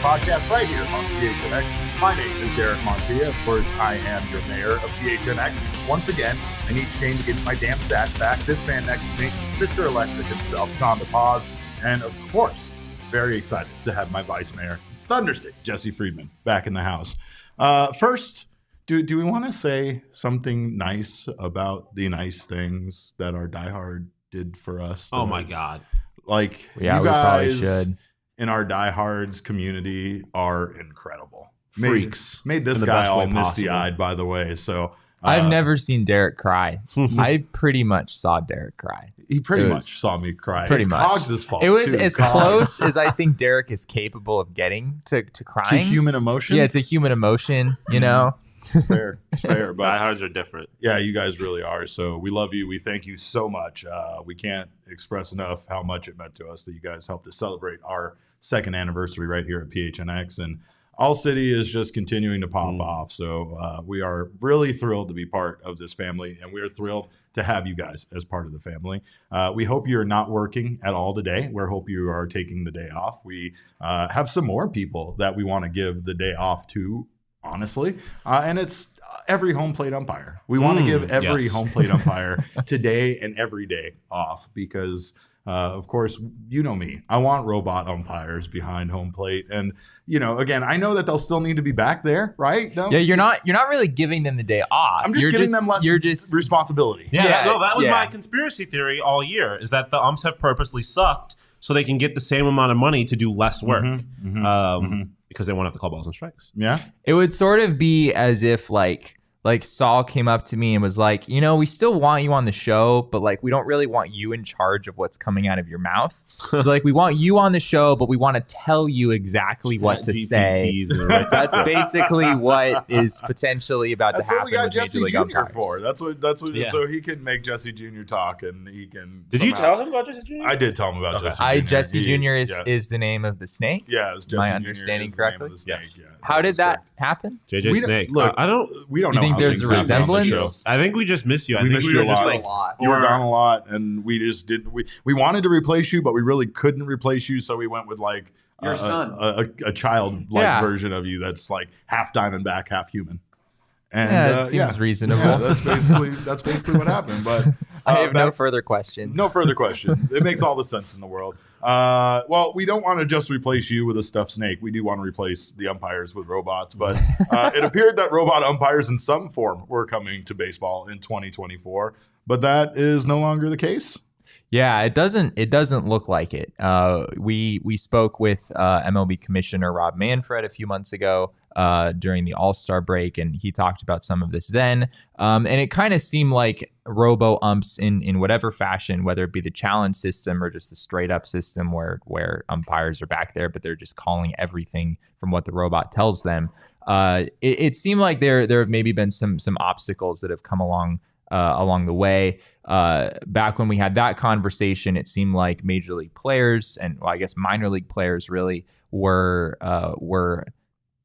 podcast right here on PHNX. My name is Derek Montilla. Of course, I am your mayor of PHNX. Once again, I need Shane to get my damn sack back. This man next to me, Mr. Electric himself, Shawn the Pause. And of course, very excited to have my vice mayor, Thunderstick, Jesse Friedman, back in the house. First, do we want to say something nice about the nice things that our diehard did for us? Oh my God. Like, yeah, you we probably guys should. In our diehards community are incredible. Freaks. Made this guy all misty-eyed, by the way. So I've never seen Derek cry. I pretty much saw Derek cry. He pretty much saw me cry. Pretty it's much. Cogs' fault. It was too. as close as I think Derek is capable of getting to crying. To human emotion? Yeah, it's a human emotion, you know? It's fair. It's fair. But Diehards are different. yeah, you guys really are. So we love you. We thank you so much. We can't express enough how much it meant to us that you guys helped us celebrate our second anniversary right here at PHNX. And ALLCITY is just continuing to pop off. So we are really thrilled to be part of this family, and we are thrilled to have you guys as part of the family. We hope you're not working at all today. We hope you are taking the day off. We have some more people that we want to give the day off to, honestly. And it's every home plate umpire. We want to give every home plate umpire today and every day off because, of course, you know me. I want robot umpires behind home plate. And, you know, again, I know that they'll still need to be back there, right? Yeah, you're not really giving them the day off. I'm just giving them less responsibility. Yeah, no, that was my conspiracy theory all year, is that the umps have purposely sucked so they can get the same amount of money to do less work. Because they won't have to call balls and strikes. Yeah. It would sort of be as if like Saul came up to me and was like, you know, we still want you on the show, but like we don't really want you in charge of what's coming out of your mouth. So like we want you on the show, but we want to tell you exactly what to say. That's basically what is potentially about to happen. That's what we got Jesse Jr. umpires. for. That's what so he can make Jesse Jr. talk and he can. Did you tell him about Jesse Jr.? I did tell him about Jesse Jr. Jesse Jr. is the name of the snake. Yeah, it's Jesse my Jr. understanding is the name of correctly. the snake. Yes. Yeah, How did that happen? JJ Snake. Look, we don't know. You think there's a resemblance? I think we just miss you. I We think missed we you were a just lot. like, You were gone a lot, and we just didn't. We wanted to replace you, but we really couldn't replace you, so we went with like your son, a child-like version of you that's like half Diamondback, half human. And yeah, it seems reasonable. Yeah, that's basically what happened. But I have no further questions. No further questions. It makes all the sense in the world. Well, we don't want to just replace you with a stuffed snake. We do want to replace the umpires with robots. But it appeared that robot umpires in some form were coming to baseball in 2024. But that is no longer the case. Yeah, it doesn't look like it. We spoke with MLB Commissioner Rob Manfred a few months ago during the All-Star break, and he talked about some of this then. And it kind of seemed like robo umps in whatever fashion, whether it be the challenge system or just the straight up system where umpires are back there, but they're just calling everything from what the robot tells them. It seemed like there have maybe been some obstacles that have come along the way. Back when we had that conversation, it seemed like major league players and I guess minor league players really were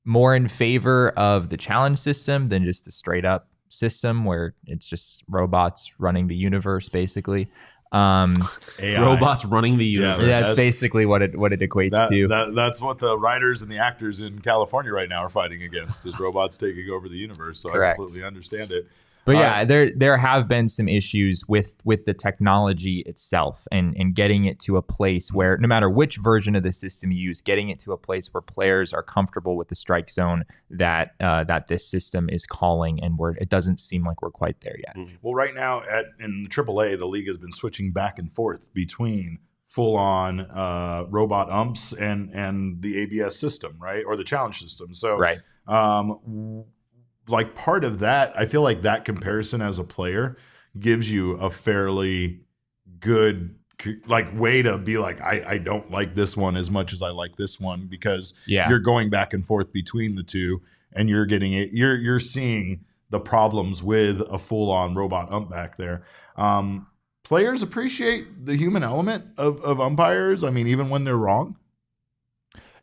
more in favor of the challenge system than just the straight up system where it's just robots running the universe basically. Robots running the universe. Yeah, that's basically what it equates to. That's what the writers and the actors in California right now are fighting against, is robots taking over the universe. So Correct. I completely understand it. But yeah, there have been some issues with the technology itself and getting it to a place where no matter which version of the system you use, getting it to a place where players are comfortable with the strike zone that this system is calling, and it doesn't seem like we're quite there yet. Well, right now in AAA, the league has been switching back and forth between full-on robot umps and the ABS system, right, or the challenge system. So right. Like part of that, I feel like that comparison as a player gives you a fairly good like way to be like, I don't like this one as much as I like this one, because you're going back and forth between the two and you're getting it. You're seeing the problems with a full-on robot ump back there. Players appreciate the human element of umpires. I mean, even when they're wrong.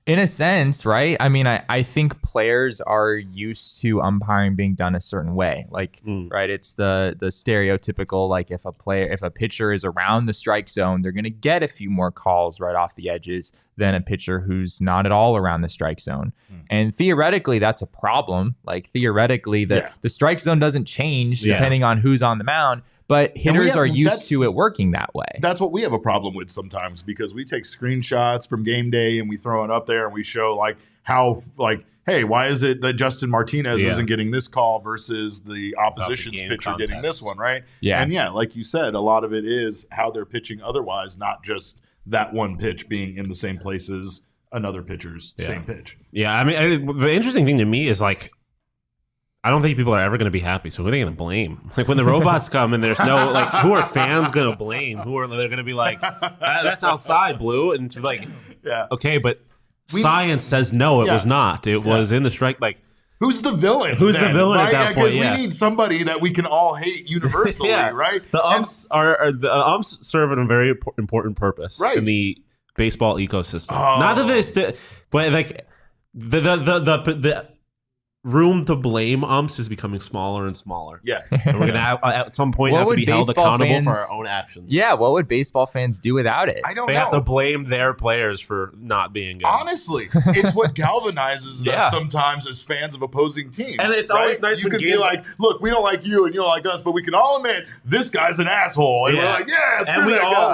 In a sense, right? I mean, I think players are used to umpiring being done a certain way. Like, right, it's the stereotypical, like if a pitcher is around the strike zone, they're going to get a few more calls right off the edges than a pitcher who's not at all around the strike zone. And theoretically, that's a problem. Like theoretically, the strike zone doesn't change depending on who's on the mound. But hitters are used to it working that way. That's what we have a problem with sometimes, because we take screenshots from game day and we throw it up there and we show like how, like, hey, why is it that Justin Martinez isn't getting this call versus the opposition's pitcher getting this one, right? Yeah. And like you said, a lot of it is how they're pitching otherwise, not just that one pitch being in the same place as another pitcher's same pitch. Yeah, I mean, the interesting thing to me is like, I don't think people are ever going to be happy. So who are they going to blame? Like when the robots come and there's no, like, who are fans going to blame? Who are they going to be like, that's outside, Blue? And it's like, okay, but science says no, it was not. It was in the strike. Like, who's the villain? Who's the villain at that point? Because we need somebody that we can all hate universally, right? The umps the umps serve a very important purpose in the baseball ecosystem. Not that they, but like the room to blame umps is becoming smaller and smaller. Yeah. And we're going to at some point have to be held accountable for our own actions. Yeah, what would baseball fans do without it? I don't know. They have to blame their players for not being good. Honestly, it's what galvanizes us sometimes as fans of opposing teams. And it's always nice you when can games be like, look, we don't like you and you don't like us, but we can all admit this guy's an asshole. And we're like, and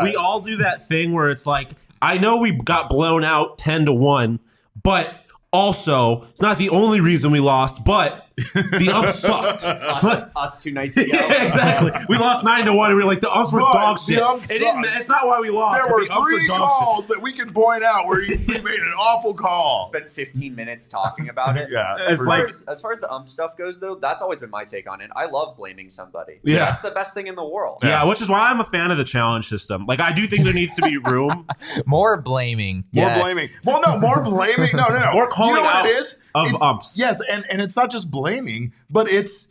we all do that thing where it's like, I know we got blown out 10-1, but also, it's not the only reason we lost, but the umps sucked. us 2 nights ago. Yeah, exactly. We lost 9-1, and we were like, the umps were dog shit. It's not why we lost. There were 3 calls that we can point out where we made an awful call. Spent 15 minutes talking about it. As far as the ump stuff goes, though, that's always been my take on it. I love blaming somebody. Yeah. That's the best thing in the world. Yeah, which is why I'm a fan of the challenge system. Like, I do think there needs to be room. More blaming. More blaming. Well, no, more blaming. No. More calling out what it is? Of umps. Yes, and it's not just blaming, but it's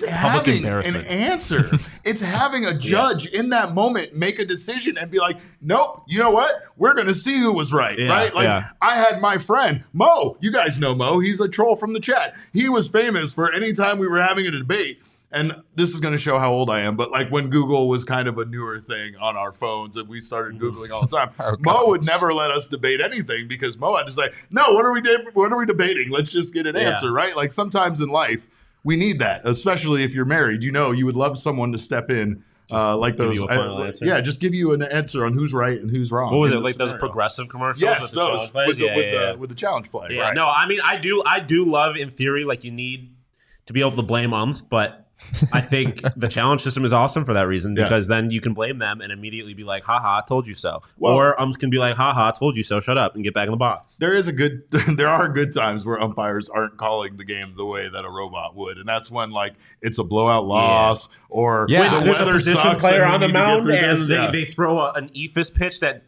having an answer. It's having a judge in that moment make a decision and be like, nope, you know what? We're going to see who was right, right? Like, I had my friend, Mo. You guys know Mo. He's a troll from the chat. He was famous for any time we were having a debate. And this is going to show how old I am, but like when Google was kind of a newer thing on our phones and we started Googling all the time, Mo would never let us debate anything because Mo had to say, no, what are we debating? Let's just get an answer, right? Like sometimes in life, we need that, especially if you're married. You know, you would love someone to step in like those. Just give you an answer on who's right and who's wrong. What was it, like those progressive commercials? Yes, those with the challenge flag. Yeah, right? no, I mean, I do love in theory, like you need to be able to blame umps, but I think the challenge system is awesome for that reason because then you can blame them and immediately be like, haha, told you so. Well, or umps can be like, haha, told you so, shut up and get back in the box. There are good times where umpires aren't calling the game the way that a robot would. And that's when like it's a blowout loss or the there's weather a position sucks player on the mound and this. they throw an ephus pitch that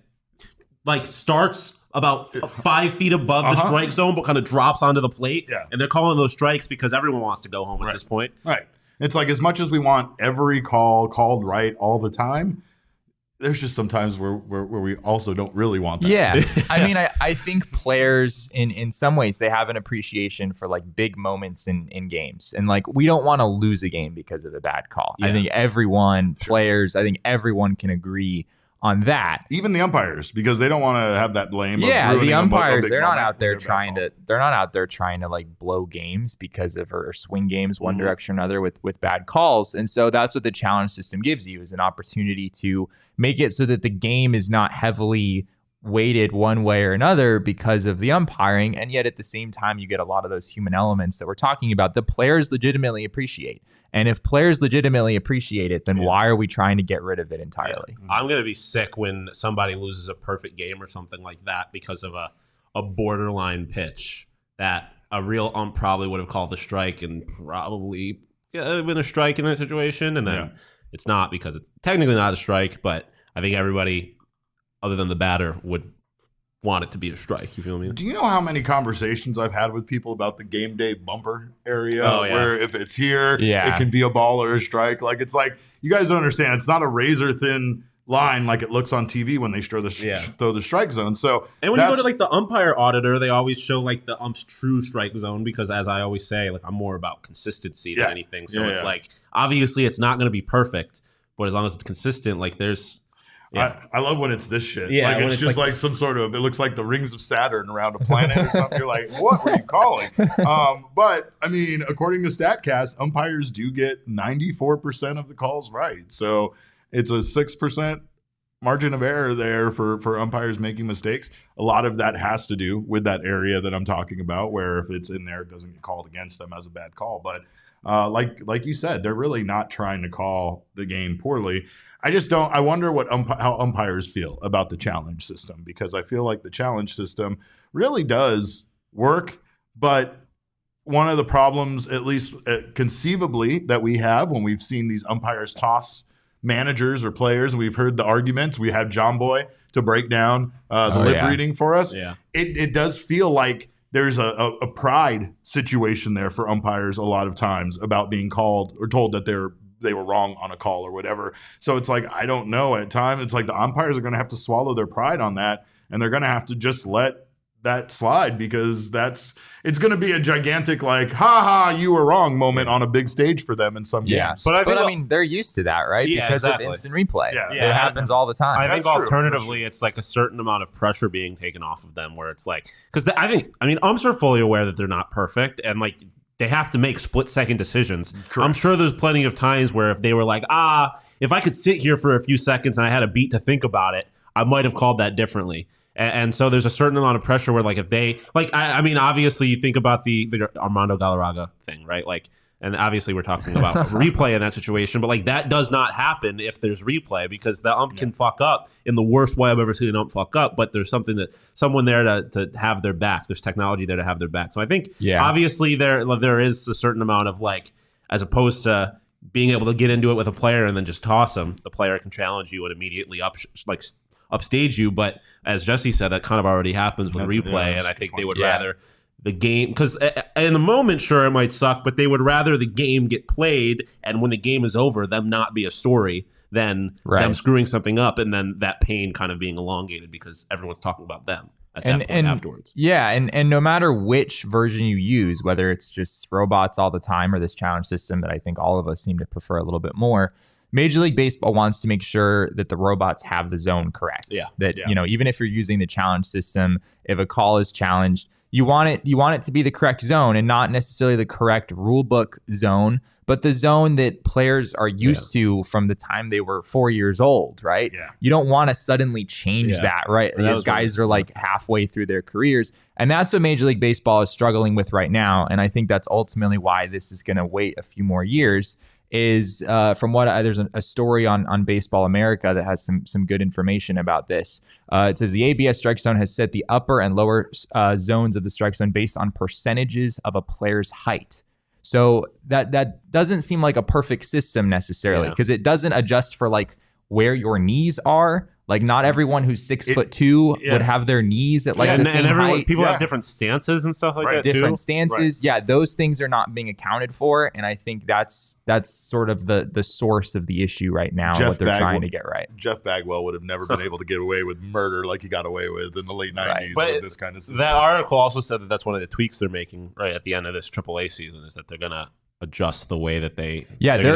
like starts about 5 feet above the strike zone but kind of drops onto the plate. Yeah. And they're calling those strikes because everyone wants to go home at this point. Right. It's like as much as we want every call called right all the time, there's just sometimes where we also don't really want that. Yeah. I mean, I think players in some ways, they have an appreciation for like big moments in games. And like, we don't want to lose a game because of a bad call. Yeah. I think players, I think everyone can agree on that. Even the umpires, because they don't want to have that blame. Yeah, the umpires, they're not out there trying to like blow games because of or swing games one direction or another with bad calls. And so that's what the challenge system gives you, is an opportunity to make it so that the game is not heavily weighted one way or another because of the umpiring. And yet at the same time, you get a lot of those human elements that we're talking about the players legitimately appreciate. And if players legitimately appreciate it, then why are we trying to get rid of it entirely? Yeah. I'm going to be sick when somebody loses a perfect game or something like that because of a borderline pitch that a real ump probably would have called the strike and probably been a strike in that situation. And then it's not because it's technically not a strike, but I think everybody other than the batter would want it to be a strike. You feel me? Do you know how many conversations I've had with people about the game day bumper area where if it's here, it can be a ball or a strike? Like, it's like, you guys don't understand. It's not a razor thin line like it looks on TV when they throw the strike zone. So and when you go to like the umpire auditor, they always show like the ump's true strike zone because, as I always say, like I'm more about consistency than anything. So it's like obviously it's not going to be perfect, but as long as it's consistent, like there's. Yeah. I love when it's this shit. Yeah, like it's just like some sort of, it looks like the rings of Saturn around a planet or something. You're like, what were you calling? But I mean, according to StatCast, umpires do get 94% of the calls right. So it's a 6% margin of error there for umpires making mistakes. A lot of that has to do with that area that I'm talking about, where if it's in there, it doesn't get called against them as a bad call. But like you said, they're really not trying to call the game poorly. I wonder how umpires feel about the challenge system, because I feel like the challenge system really does work. But one of the problems, at least conceivably, that we have when we've seen these umpires toss managers or players, and we've heard the arguments, we had John Boy to break down the lip reading for us. Yeah. It does feel like there's a pride situation there for umpires a lot of times about being called or told that they were wrong on a call or whatever. So it's like, I don't know. At times, it's like the umpires are going to have to swallow their pride on that, and they're going to have to just let that slide, because it's going to be a gigantic like, ha ha, you were wrong moment on a big stage for them in some games. But I mean, they're used to that, right? Yeah, because of instant replay. It happens all the time. I think alternatively, it's like a certain amount of pressure being taken off of them, where it's like, because I mean, umps are fully aware that they're not perfect, and like, they have to make split-second decisions. Correct. I'm sure there's plenty of times where if they were like, if I could sit here for a few seconds and I had a beat to think about it, I might have called that differently. And so there's a certain amount of pressure where, like, if they, like, I mean, obviously you think about the Armando Galarraga thing, right? Like, and obviously we're talking about replay in that situation, but like that does not happen if there's replay, because the ump can fuck up in the worst way I've ever seen an ump fuck up, but there's someone there to have their back. There's technology there to have their back. So I think obviously there is a certain amount of, like, as opposed to being able to get into it with a player and then just toss them, the player can challenge you and immediately upstage you. But as Jesse said, that kind of already happens with replay, and I think they would rather the game, because in the moment, sure, it might suck, but they would rather the game get played, and when the game is over, them not be a story than them screwing something up, and then that pain kind of being elongated because everyone's talking about them at that point afterwards. Yeah, and no matter which version you use, whether it's just robots all the time or this challenge system that I think all of us seem to prefer a little bit more, Major League Baseball wants to make sure that the robots have the zone correct. You know, even if you're using the challenge system, if a call is challenged, you want it to be the correct zone, and not necessarily the correct rule book zone, but the zone that players are used to from the time they were 4 years old, right? Yeah. You don't want to suddenly change that, right? Because guys are like halfway through their careers. And that's what Major League Baseball is struggling with right now. And I think that's ultimately why this is going to wait a few more years. Is from what there's a story on Baseball America that has some good information about this. It says the ABS strike zone has set the upper and lower zones of the strike zone based on percentages of a player's height. So that doesn't seem like a perfect system necessarily, because it doesn't adjust for like where your knees are. Like, not everyone who's 6'2" would have their knees at like the same height. People have different stances and stuff like that too. Different stances. Yeah, those things are not being accounted for. And I think that's sort of the source of the issue right now, what they're trying to get right. Jeff Bagwell would have never been able to get away with murder like he got away with in the late 90s with this kind of system. That article also said that that's one of the tweaks they're making right at the end of this AAA season, is that they're going to adjust the way that they're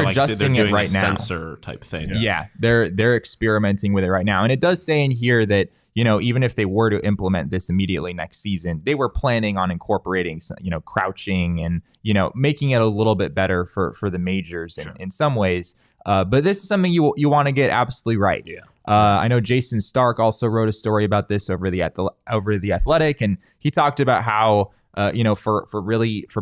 adjusting it right now. Sensor type thing. Yeah, they're experimenting with it right now, and it does say in here that, you know, even if they were to implement this immediately next season, they were planning on incorporating, you know, crouching and, you know, making it a little bit better for the majors in some ways. But this is something you want to get absolutely right. Yeah. I know Jason Stark also wrote a story about this over the Athletic, and he talked about how you know, for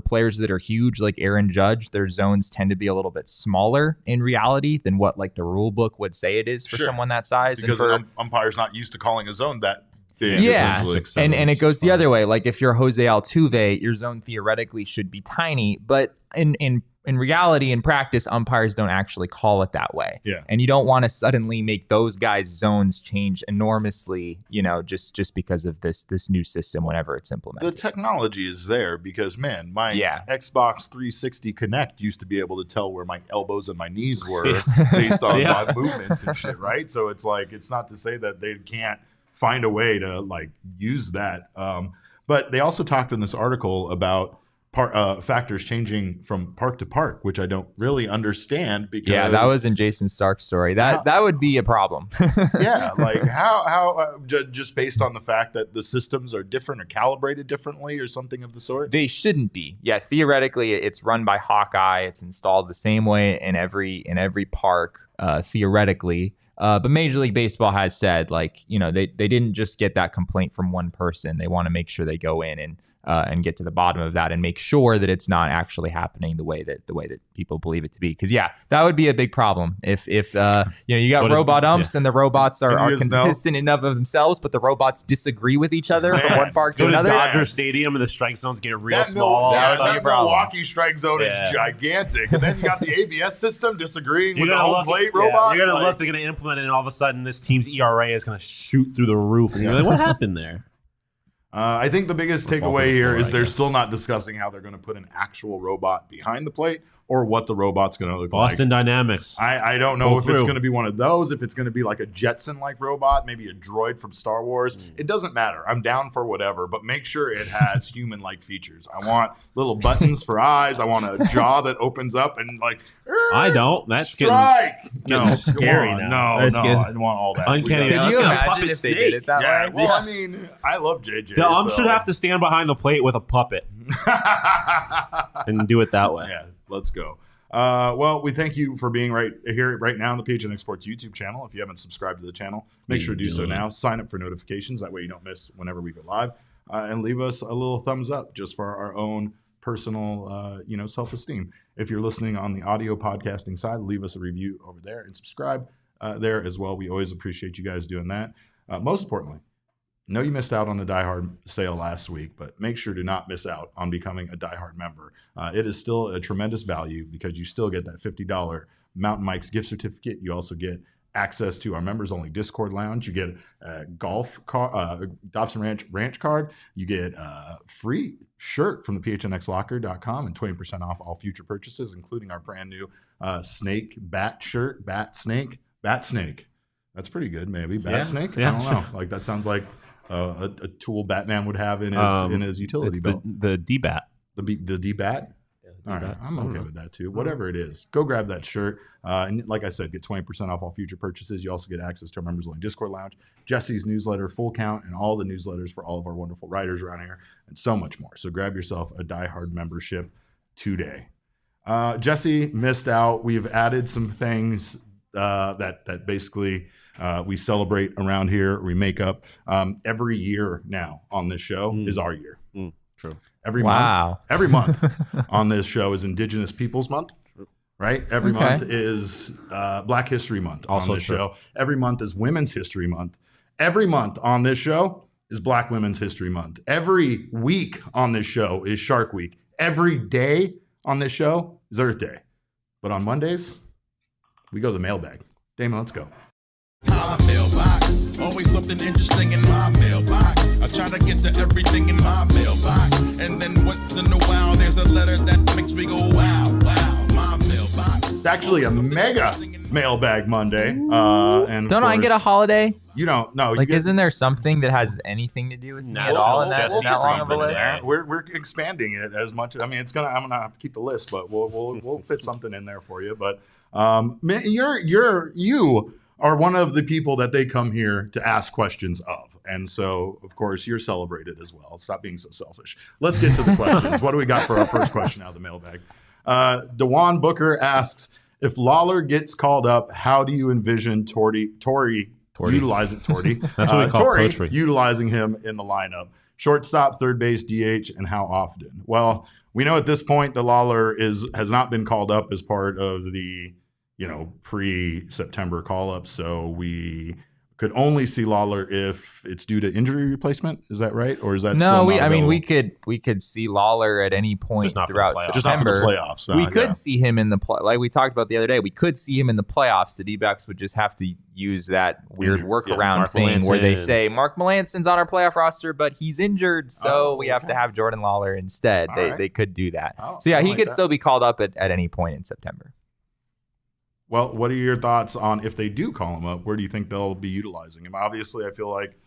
players that are huge like Aaron Judge, their zones tend to be a little bit smaller in reality than what like the rule book would say it is for someone that size. Because an umpire's not used to calling a zone that Yeah, essentially. and it goes the other way. Like if you're Jose Altuve, your zone theoretically should be tiny, but in reality, in practice, umpires don't actually call it that way. Yeah. And you don't want to suddenly make those guys' zones change enormously, just because of this new system whenever it's implemented. The technology is there because, man, my Xbox 360 Connect used to be able to tell where my elbows and my knees were based on my movements and shit, right? So it's like, it's not to say that they can't find a way to like use that. But they also talked in this article about factors changing from park to park, which I don't really understand because that was in Jason Stark's story. That would be a problem. Yeah, like how just based on the fact that the systems are different or calibrated differently or something of the sort. They shouldn't be. Yeah, theoretically, it's run by Hawkeye. It's installed the same way in every park, theoretically. But Major League Baseball has said, like, they didn't just get that complaint from one person. They want to make sure they go in and get to the bottom of that and make sure that it's not actually happening the way that people believe it to be. Because that would be a big problem if you got robot umps and the robots are consistent enough of themselves, but the robots disagree with each other from one park to another. Dodger Stadium and the strike zones get real small. That Milwaukee strike zone is gigantic, and then you got the ABS system disagreeing with the home plate robot. You're gonna look, they're gonna implement it, and all of a sudden this team's ERA is gonna shoot through the roof, and you're like, what happened there? I think the biggest takeaway here is they're still not discussing how they're going to put an actual robot behind the plate or what the robot's going to look like. Boston Dynamics. I don't know if it's going to be one of those, if it's going to be like a Jetson-like robot, maybe a droid from Star Wars. It doesn't matter. I'm down for whatever, but make sure it has human-like features. I want little buttons for eyes. I want a jaw that opens up and like, I don't. That's strike. Getting scary now. No, I don't want all that. Uncanny. Can you imagine if they did it that way? Well, I mean, I love JJ. The ump should have to stand behind the plate with a puppet and do it that way. Yeah, let's go. Well, we thank you for being right here right now on the PHNX Sports YouTube channel. If you haven't subscribed to the channel, make sure to do so now. Sign up for notifications. That way you don't miss whenever we go live. And leave us a little thumbs up just for our own personal, self-esteem. If you're listening on the audio podcasting side, leave us a review over there and subscribe there as well. We always appreciate you guys doing that. Most importantly, know you missed out on the Die Hard sale last week, but make sure to not miss out on becoming a Die Hard member. It is still a tremendous value because you still get that $50 Mountain Mike's gift certificate. You also get access to our members-only Discord lounge. You get a golf Dobson Ranch card. You get a free shirt from the PHNXLocker.com and 20% off all future purchases, including our brand new snake bat shirt, bat snake. That's pretty good, maybe. Bat snake? I don't know. Like that sounds like a tool Batman would have in his utility belt. The D-bat. The D-bat? All right, I'm okay with that too. Whatever it is, go grab that shirt. And like I said, get 20% off all future purchases. You also get access to our members-only Discord lounge, Jesse's newsletter, Full Count, and all the newsletters for all of our wonderful writers around here, and so much more. So grab yourself a Die Hard membership today. Jesse missed out. We've added some things that basically we celebrate around here. We make up every year now on this show is our year. True. Every month on this show is Indigenous Peoples Month, right? Every month is Black History Month on this show. Every month is Women's History Month. Every month on this show is Black Women's History Month. Every week on this show is Shark Week. Every day on this show is Earth Day. But on Mondays, we go to the mailbag. Damon, let's go. My mailbox, always something interesting in my mailbox. I try to get to everything in my mailbox, and then once in a while there's a letter that makes me go wow, wow. My mailbox. It's actually a mega mailbag Monday. And don't I get a holiday? You don't. No. Like, isn't there something that has anything to do with me at all in that long of a list? We're expanding it as much. I mean, I'm gonna have to keep the list, but we'll fit something in there for you. But man, you are one of the people that they come here to ask questions of. And so, of course, you're celebrated as well. Stop being so selfish. Let's get to the questions. What do we got for our first question out of the mailbag? DeJuan Booker asks, if Lawlar gets called up, how do you envision Tory utilizing That's what we call Tory utilizing him in the lineup? Shortstop, third base, DH, and how often? Well, we know at this point that Lawlar has not been called up as part of the pre-September call-up, so we could only see Lawlar if it's due to injury replacement. Is that right, or is that no? We could see Lawlar at any point throughout September. Just not for the playoffs. We could see him in the like we talked about the other day. We could see him in the playoffs. The D-backs would just have to use that weird workaround thing where they say Mark Melanson's on our playoff roster, but he's injured, so we have to have Jordan Lawlar instead. They could do that. So yeah, he could still be called up at any point in September. Well, what are your thoughts on if they do call him up? Where do you think they'll be utilizing him? Obviously, I feel like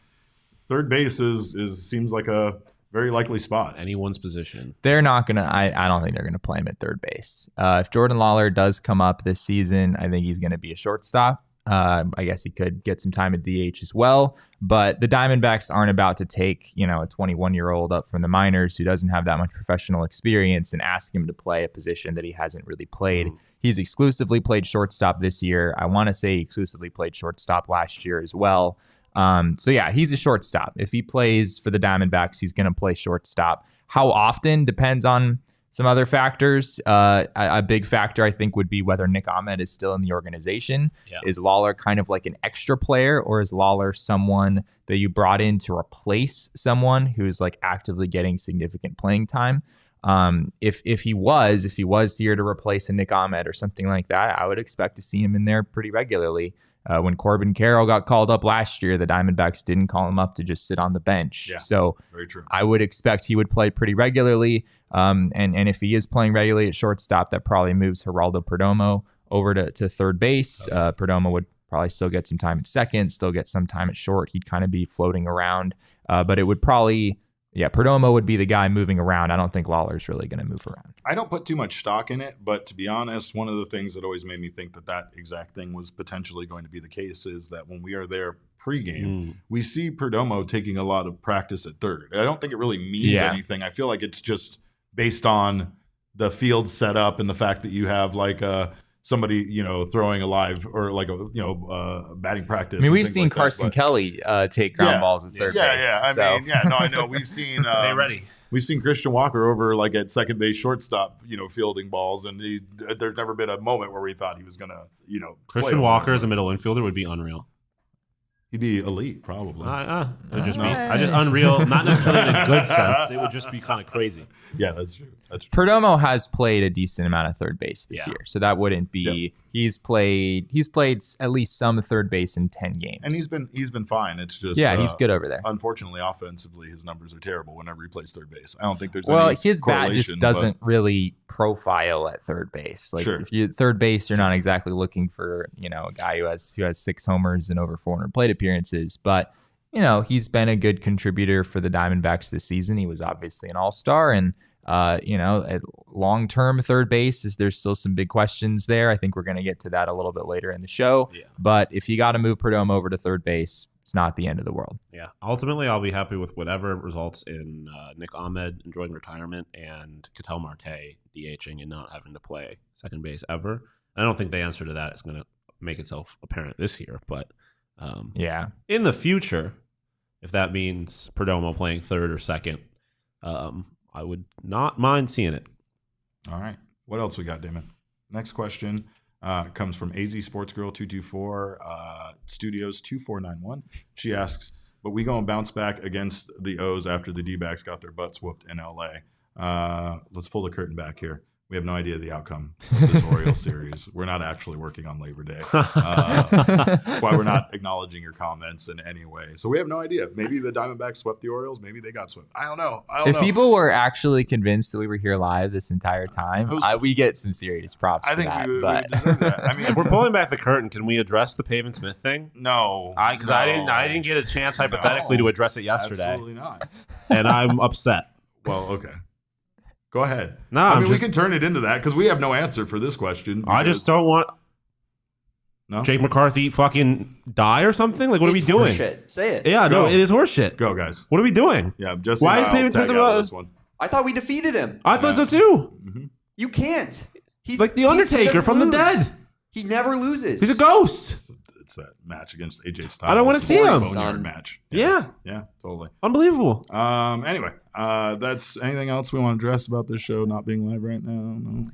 third base seems like a very likely spot. Anyone's position. They're not gonna. I don't think they're gonna play him at third base. If Jordan Lawlar does come up this season, I think he's gonna be a shortstop. I guess he could get some time at DH as well. But the Diamondbacks aren't about to take a 21-year-old up from the minors who doesn't have that much professional experience and ask him to play a position that he hasn't really played. He's exclusively played shortstop this year. I want to say he exclusively played shortstop last year as well. So yeah, he's a shortstop. If he plays for the Diamondbacks, he's going to play shortstop. How often depends on some other factors. A big factor, I think, would be whether Nick Ahmed is still in the organization. Yeah. Is Lawlar kind of like an extra player, or is Lawlar someone that you brought in to replace someone who's like actively getting significant playing time? If he was here to replace a Nick Ahmed or something like that, I would expect to see him in there pretty regularly. When Corbin Carroll got called up last year, the Diamondbacks didn't call him up to just sit on the bench. Yeah, so very true. I would expect he would play pretty regularly. And if he is playing regularly at shortstop, that probably moves Geraldo Perdomo over to third base. Perdomo would probably still get some time at second, still get some time at short. He'd kind of be floating around, but it would probably... Yeah, Perdomo would be the guy moving around. I don't think Lawlar's really going to move around. I don't put too much stock in it, but to be honest, one of the things that always made me think that exact thing was potentially going to be the case is that when we are there pregame, we see Perdomo taking a lot of practice at third. I don't think it really means anything. I feel like it's just based on the field setup and the fact that you have like somebody, throwing a live or like a batting practice. I mean, we've seen like Carson Kelly take ground balls at third base. I know. We've seen stay ready. We've seen Christian Walker over like at second base, shortstop, fielding balls, and there's never been a moment where we thought he was gonna, Christian Walker as a middle infielder would be unreal. He'd be elite, probably. It would just be unreal, not necessarily in a good sense. It would just be kind of crazy. Yeah, that's true. Perdomo has played a decent amount of third base this year, so that wouldn't be. He's played at least some third base in 10 games, and he's been fine. It's just he's good over there. Unfortunately, offensively, his numbers are terrible whenever he plays third base. I don't think there's his bat just doesn't really profile at third base. Like if you third base, you're not exactly looking for a guy who has 6 homers and over 400 plate appearances, but he's been a good contributor for the Diamondbacks this season. He was obviously an all-star, and at long-term third base, there's still some big questions there. I think we're going to get to that a little bit later in the show. Yeah. But if you got to move Perdomo over to third base, it's not the end of the world. Yeah. Ultimately, I'll be happy with whatever results in Nick Ahmed enjoying retirement and Ketel Marte DHing and not having to play second base ever. I don't think the answer to that is going to make itself apparent this year, but in the future, if that means Perdomo playing third or second, I would not mind seeing it. All right. What else we got, Damon? Next question comes from AZ Sports Girl 224 Studios 2491. She asks, but we going to bounce back against the O's after the D-backs got their butts whooped in LA. Let's pull the curtain back here. We have no idea the outcome of this Orioles series. We're not actually working on Labor Day. That's why we're not acknowledging your comments in any way. So we have no idea. Maybe the Diamondbacks swept the Orioles. Maybe they got swept. I don't know. If people were actually convinced that we were here live this entire time, we get some serious props for that. We deserve that. I mean, if we're pulling back the curtain, can we address the Pavin Smith thing? No. Because I didn't get a chance hypothetically to address it yesterday. Absolutely not. And I'm upset. Well, okay. Go ahead. No, we can turn it into that because we have no answer for this question. I just don't want Jake McCarthy fucking die or something. Like, what are we doing? Horseshit. Say it. Yeah, no, it is horseshit. Go, guys. What are we doing? Yeah, just why is Pavin Smith about this one? I thought we defeated him. I thought so too. Mm-hmm. You can't. He's like the Undertaker from the dead. He never loses. He's a ghost. It's that match against AJ Styles. I don't want to see him. Boneyard match. Yeah. Totally. Unbelievable. Anyway, that's anything else we want to address about this show not being live right now? No?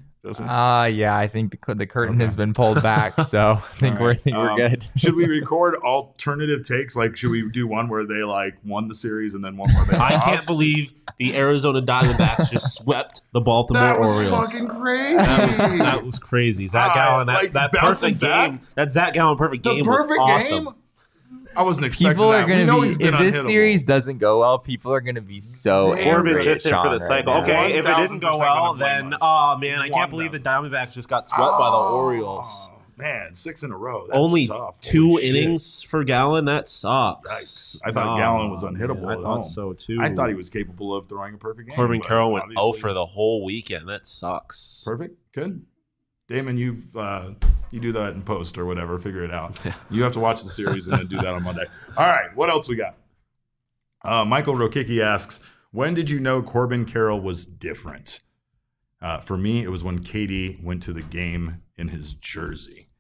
Yeah, I think the curtain has been pulled back, so I think we're good. Should we record alternative takes? Like, should we do one where they like won the series and then one where they lost? I can't believe the Arizona Diamondbacks just swept the Baltimore Orioles. That was fucking crazy. That was crazy. Zach Gallen, that perfect game. That Zach Gallen perfect game was awesome. Game? I wasn't expecting people that. Are going to be, if this series doesn't go well, people are going to be so Corbin just hit for the cycle. Right okay, if it didn't go well, then man, I can't believe the Diamondbacks just got swept by the Orioles. Man, 6 in a row. That's only tough. 2 innings for Gallen. That sucks. Yikes. I thought Gallen was unhittable. I thought so too. I thought he was capable of throwing a perfect game. Corbin Carroll went 0 for the whole weekend. That sucks. Perfect. Good. Damon, you do that in post or whatever. Figure it out. You have to watch the series and then do that on Monday. All right. What else we got? Michael Rokicki asks, when did you know Corbin Carroll was different? For me, it was when KD went to the game in his jersey.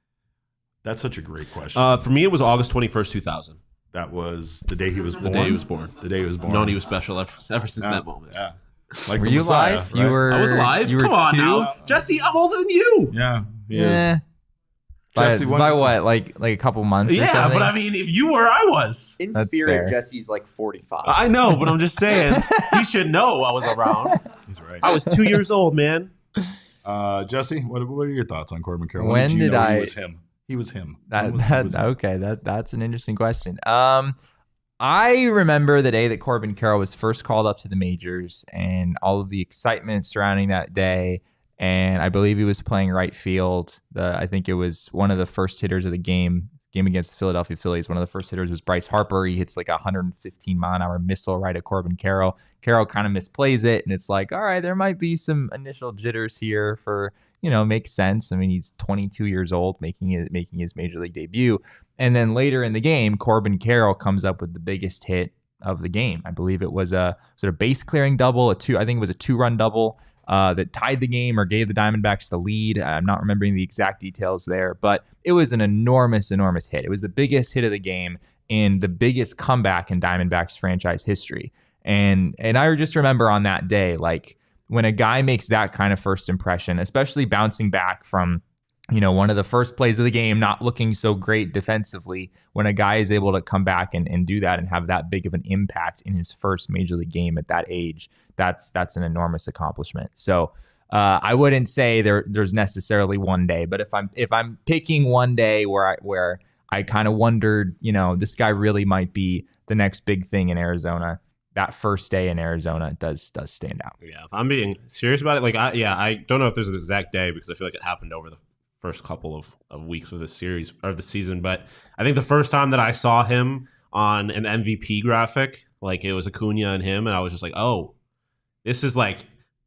That's such a great question. For me, it was August 21st, 2000. That was the day he was born. The day he was born. The day he was born. Known he was special ever since that moment. Yeah. Like were you Messiah, live? Right? I was live. Come on now, Jesse. I'm older than you. Yeah. Yeah. By what? Like a couple months? Or something? But I mean, if you were, I was. In That's spirit, fair. Jesse's like 45. I know, but I'm just saying he should know I was around. He's right. I was 2 years old, man. Jesse, what are your thoughts on Corbin Carroll? When did I? He was him. He was him. Okay, that's an interesting question. I remember the day that Corbin Carroll was first called up to the majors and all of the excitement surrounding that day. And I believe he was playing right field. I think it was one of the first hitters of the game against the Philadelphia Phillies. One of the first hitters was Bryce Harper. He hits like a 115-mile-an-hour missile right at Corbin Carroll. Carroll kind of misplays it, and it's like, all right, there might be some initial jitters here for, makes sense. I mean, he's 22 years old, making his major league debut. And then later in the game, Corbin Carroll comes up with the biggest hit of the game. I believe it was a base clearing double, I think it was a 2-run double that tied the game or gave the Diamondbacks the lead. I'm not remembering the exact details there, but it was an enormous hit. It was the biggest hit of the game and the biggest comeback in Diamondbacks franchise history. And I just remember on that day, like when a guy makes that kind of first impression, especially bouncing back from one of the first plays of the game, not looking so great defensively, when a guy is able to come back and do that and have that big of an impact in his first major league game at that age, that's an enormous accomplishment. So I wouldn't say there's necessarily one day, but if I'm picking one day where I kind of wondered, this guy really might be the next big thing in Arizona, that first day in Arizona does stand out. Yeah, if I'm being serious about it, I don't know if there's an exact day because I feel like it happened over the first couple of weeks of the series or the season, but I think the first time that I saw him on an MVP graphic, like it was Acuna and him, and I was just like, oh, this is like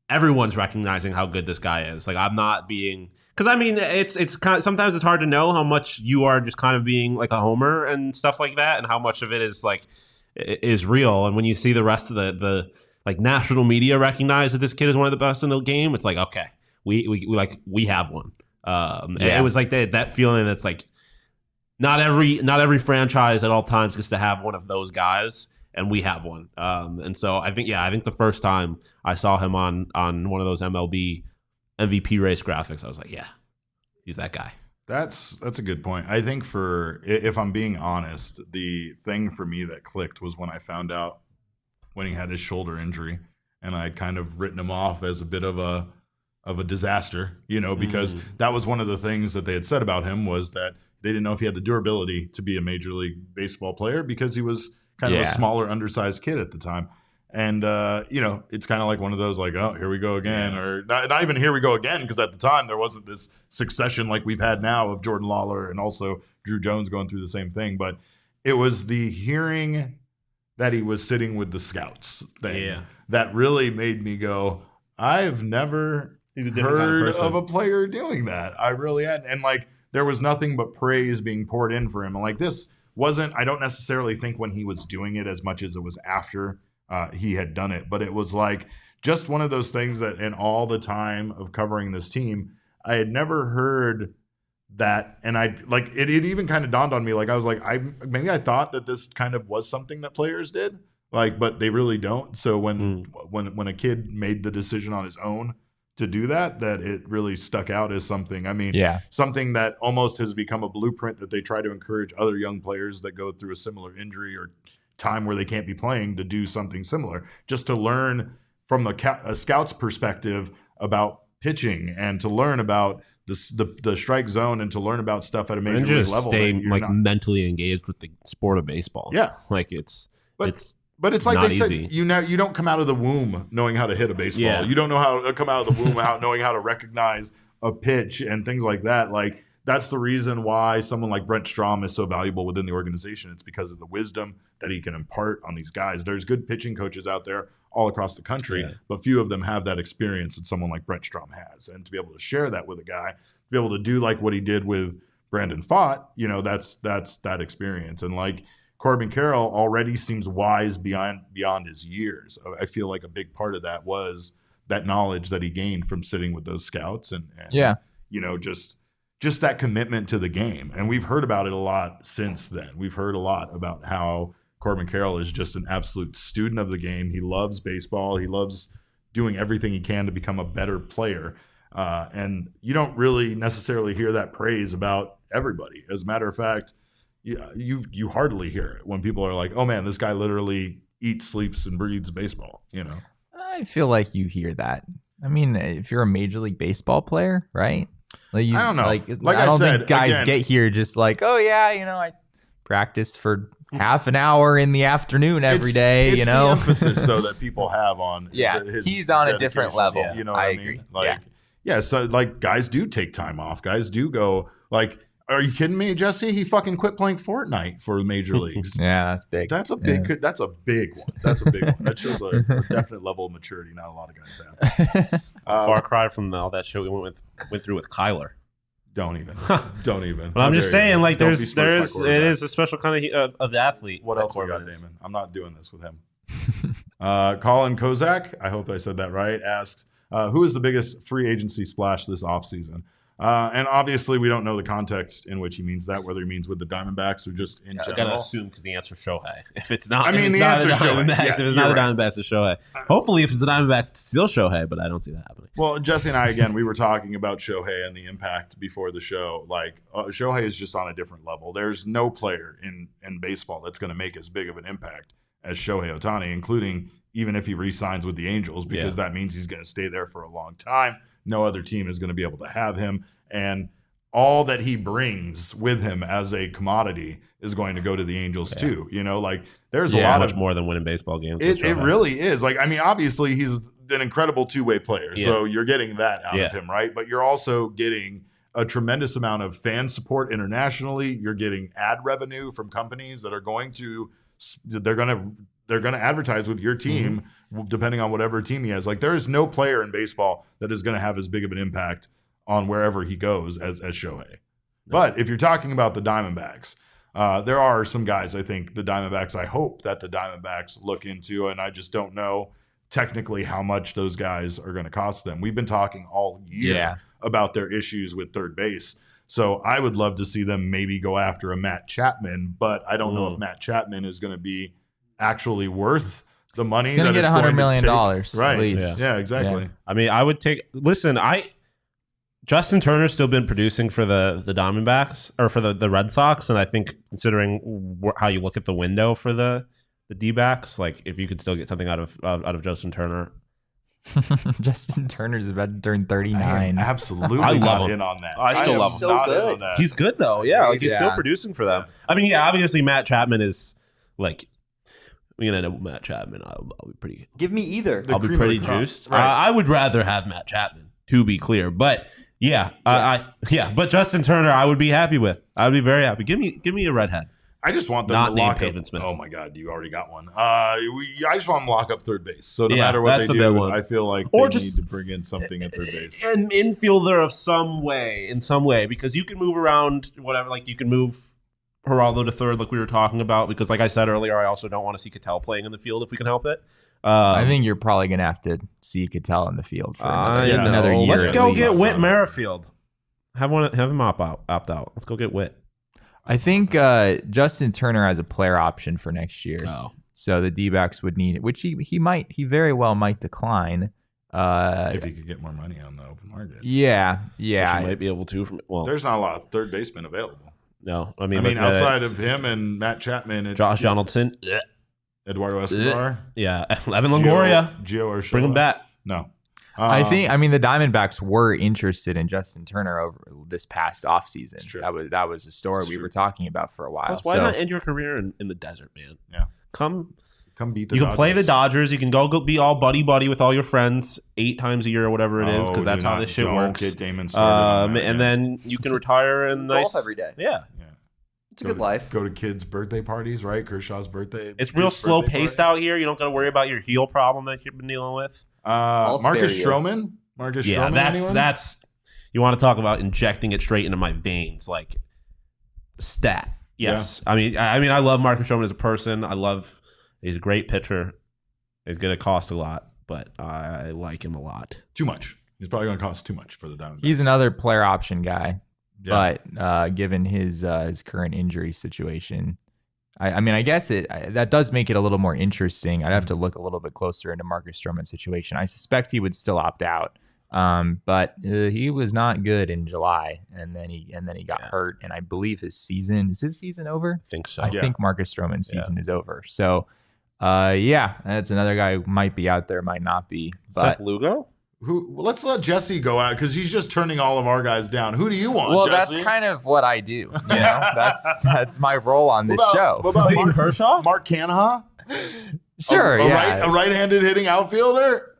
everyone's recognizing how good this guy is. Like I'm not being, because I mean it's kind of, sometimes it's hard to know how much you are just kind of being like a homer and stuff like that, and how much of it is like is real. And when you see the rest of the like national media recognize that this kid is one of the best in the game, it's like okay, we have one. It was like that feeling that's like not every franchise at all times gets to have one of those guys, and we have one. And so I think the first time I saw him on one of those MLB MVP race graphics, I was like, yeah, he's that guy. That's a good point. I think if I'm being honest, the thing for me that clicked was when I found out when he had his shoulder injury, and I kind of written him off as a bit of a disaster, because that was one of the things that they had said about him was that they didn't know if he had the durability to be a Major League Baseball player because he was kind of a smaller, undersized kid at the time. And, it's kind of like one of those like, oh, here we go again, or not even here we go again, because at the time there wasn't this succession like we've had now of Jordan Lawlar and also Drew Jones going through the same thing. But it was the hearing that he was sitting with the scouts thing that really made me go, I've never heard of a player doing that. I really had. And like, there was nothing but praise being poured in for him. And like, this wasn't, I don't necessarily think when he was doing it as much as it was after he had done it, but it was like just one of those things that in all the time of covering this team, I had never heard that. And I like, it even kind of dawned on me. Like, I was like, maybe I thought that this kind of was something that players did, but they really don't. So when a kid made the decision on his own to do that it really stuck out as something. I mean, something that almost has become a blueprint that they try to encourage other young players that go through a similar injury or time where they can't be playing to do something similar, just to learn from a scout's perspective about pitching and to learn about the strike zone and to learn about stuff at a major league level. Stay mentally engaged with the sport of baseball. Yeah, But it's like not they said, easy. you don't come out of the womb knowing how to hit a baseball. Yeah. You don't know how to come out of the womb knowing how to recognize a pitch and things like that. Like, that's the reason why someone like Brent Strom is so valuable within the organization. It's because of the wisdom that he can impart on these guys. There's good pitching coaches out there all across the country, but few of them have that experience that someone like Brent Strom has. And to be able to share that with a guy, to be able to do like what he did with Brandon Pfaadt, that's that experience. And like, Corbin Carroll already seems wise beyond his years. I feel like a big part of that was that knowledge that he gained from sitting with those scouts and just that commitment to the game. And we've heard about it a lot since then. We've heard a lot about how Corbin Carroll is just an absolute student of the game. He loves baseball. He loves doing everything he can to become a better player. And you don't really necessarily hear that praise about everybody. As a matter of fact, you hardly hear it when people are like, "Oh man, this guy literally eats, sleeps, and breathes baseball." I feel like you hear that. I mean, if you're a Major League Baseball player, right? Like I don't know. I don't think guys get here just like, "Oh yeah, I practice for half an hour in the afternoon every day." It's the emphasis though that people have on. His he's on a different level. You know what I mean? Like, so like guys do take time off. Guys do go like. Are you kidding me, Jesse? He fucking quit playing Fortnite for the major leagues. Yeah, that's big. That's a big one. That's a big one. That shows a definite level of maturity not a lot of guys have. Far cry from all that shit we went through with Kyler. Don't even. But I'm just saying, like, it is a special kind of athlete. What else we got, Damon? I'm not doing this with him. Colin Kozak, I hope I said that right, asks, who is the biggest free agency splash this offseason? And obviously, we don't know the context in which he means that, whether he means with the Diamondbacks or just in general. I gotta assume because the answer is Shohei. If it's not, the answer is Shohei. If it's not the Diamondbacks, it's Shohei. Hopefully, if it's the Diamondbacks, it's still Shohei, but I don't see that happening. Well, Jesse and I, again, we were talking about Shohei and the impact before the show. Like, Shohei is just on a different level. There's no player in baseball that's going to make as big of an impact as Shohei Ohtani, including even if he re-signs with the Angels, because that means he's going to stay there for a long time. No other team is going to be able to have him. And all that he brings with him as a commodity is going to go to the Angels too. Like there's a lot much more than winning baseball games. It really is. Like, I mean, obviously he's an incredible two-way player. So you're getting that out of him, right? But you're also getting a tremendous amount of fan support internationally. You're getting ad revenue from companies that are going to advertise with your team, depending on whatever team he has. Like, there is no player in baseball that is going to have as big of an impact on wherever he goes as Shohei. But if you're talking about the Diamondbacks, there are some guys I think I hope that the Diamondbacks look into, and I just don't know technically how much those guys are going to cost them. We've been talking all year about their issues with third base. So I would love to see them maybe go after a Matt Chapman, but I don't know if Matt Chapman is going to be actually worth the money. He's going to get $100 million, right? At least. Yeah, exactly. Yeah. I mean, I would take. Listen, Justin Turner's still been producing for the Diamondbacks or for the Red Sox, and I think considering how you look at the window for the D-backs, like if you could still get something out of Justin Turner. Justin Turner's about to turn 39. Absolutely, I love not him. In on that. I still love him. So good. He's good though. Yeah, like he's still producing for them. I mean, obviously Matt Chapman is like. We're gonna end up with Matt Chapman. I'll be pretty. Give me either. I'll be pretty juiced. Right. I would rather have Matt Chapman, to be clear, but. But Justin Turner, I would be happy with. I would be very happy. Give me a redhead. I just want them not to named lock Pavin up. Smith. Oh my God, you already got one. I just want them to lock up third base. So no matter what they do, I feel like they need to bring in something at third base. An infielder of in some way, because you can move around whatever. Like you can move Geraldo to third, like we were talking about. Because like I said earlier, I also don't want to see Cattell playing in the field if we can help it. I think you're probably going to have to see Cattell in the field for another year. Let's go get Whit Merrifield. Have him opt out. Let's go get Whit. I think Justin Turner has a player option for next year. Oh. So the D-backs would need it, which he very well might decline. If he could get more money on the open market. Yeah. Which he might be able to. There's not a lot of third basemen available. No, I mean outside of him and Matt Chapman and Josh Donaldson, Eduardo Escobar, Evan Longoria, Gio Urshela. Bring him back. No. I mean, the Diamondbacks were interested in Justin Turner over this past offseason. That was a story we were talking about for a while. Plus, why not end your career in the desert, man? Yeah. Come beat the You can Dodgers. play the Dodgers. You can go be all buddy with all your friends 8 times a year or whatever it is, because that's how this shit works. Get Damon started and then you can retire and golf every day. Yeah. It's a good life. Go to kids' birthday parties, right? Kershaw's birthday. It's real slow paced out here. You don't got to worry about your heel problem that you've been dealing with. Marcus Stroman. That's you want to talk about injecting it straight into my veins, like stat. Yes, yeah. I mean, I love Marcus Stroman as a person. He's a great pitcher. He's going to cost a lot, but I like him a lot. Too much. He's probably going to cost too much for the Diamondbacks. He's another player option guy, but given his current injury situation, I guess that does make it a little more interesting. I'd have to look a little bit closer into Marcus Stroman's situation. I suspect he would still opt out, but he was not good in July, and then he got hurt. And I believe his season over? I think so. I think Marcus Stroman's season is over. So, that's another guy who might be out there, might not be. But Seth Lugo? Let's let Jesse go out because he's just turning all of our guys down. Who do you want, well, Jesse? That's kind of what I do. That's my role on this show. What about Mark Kershaw? Mark Canaha? Sure, a right-handed hitting outfielder?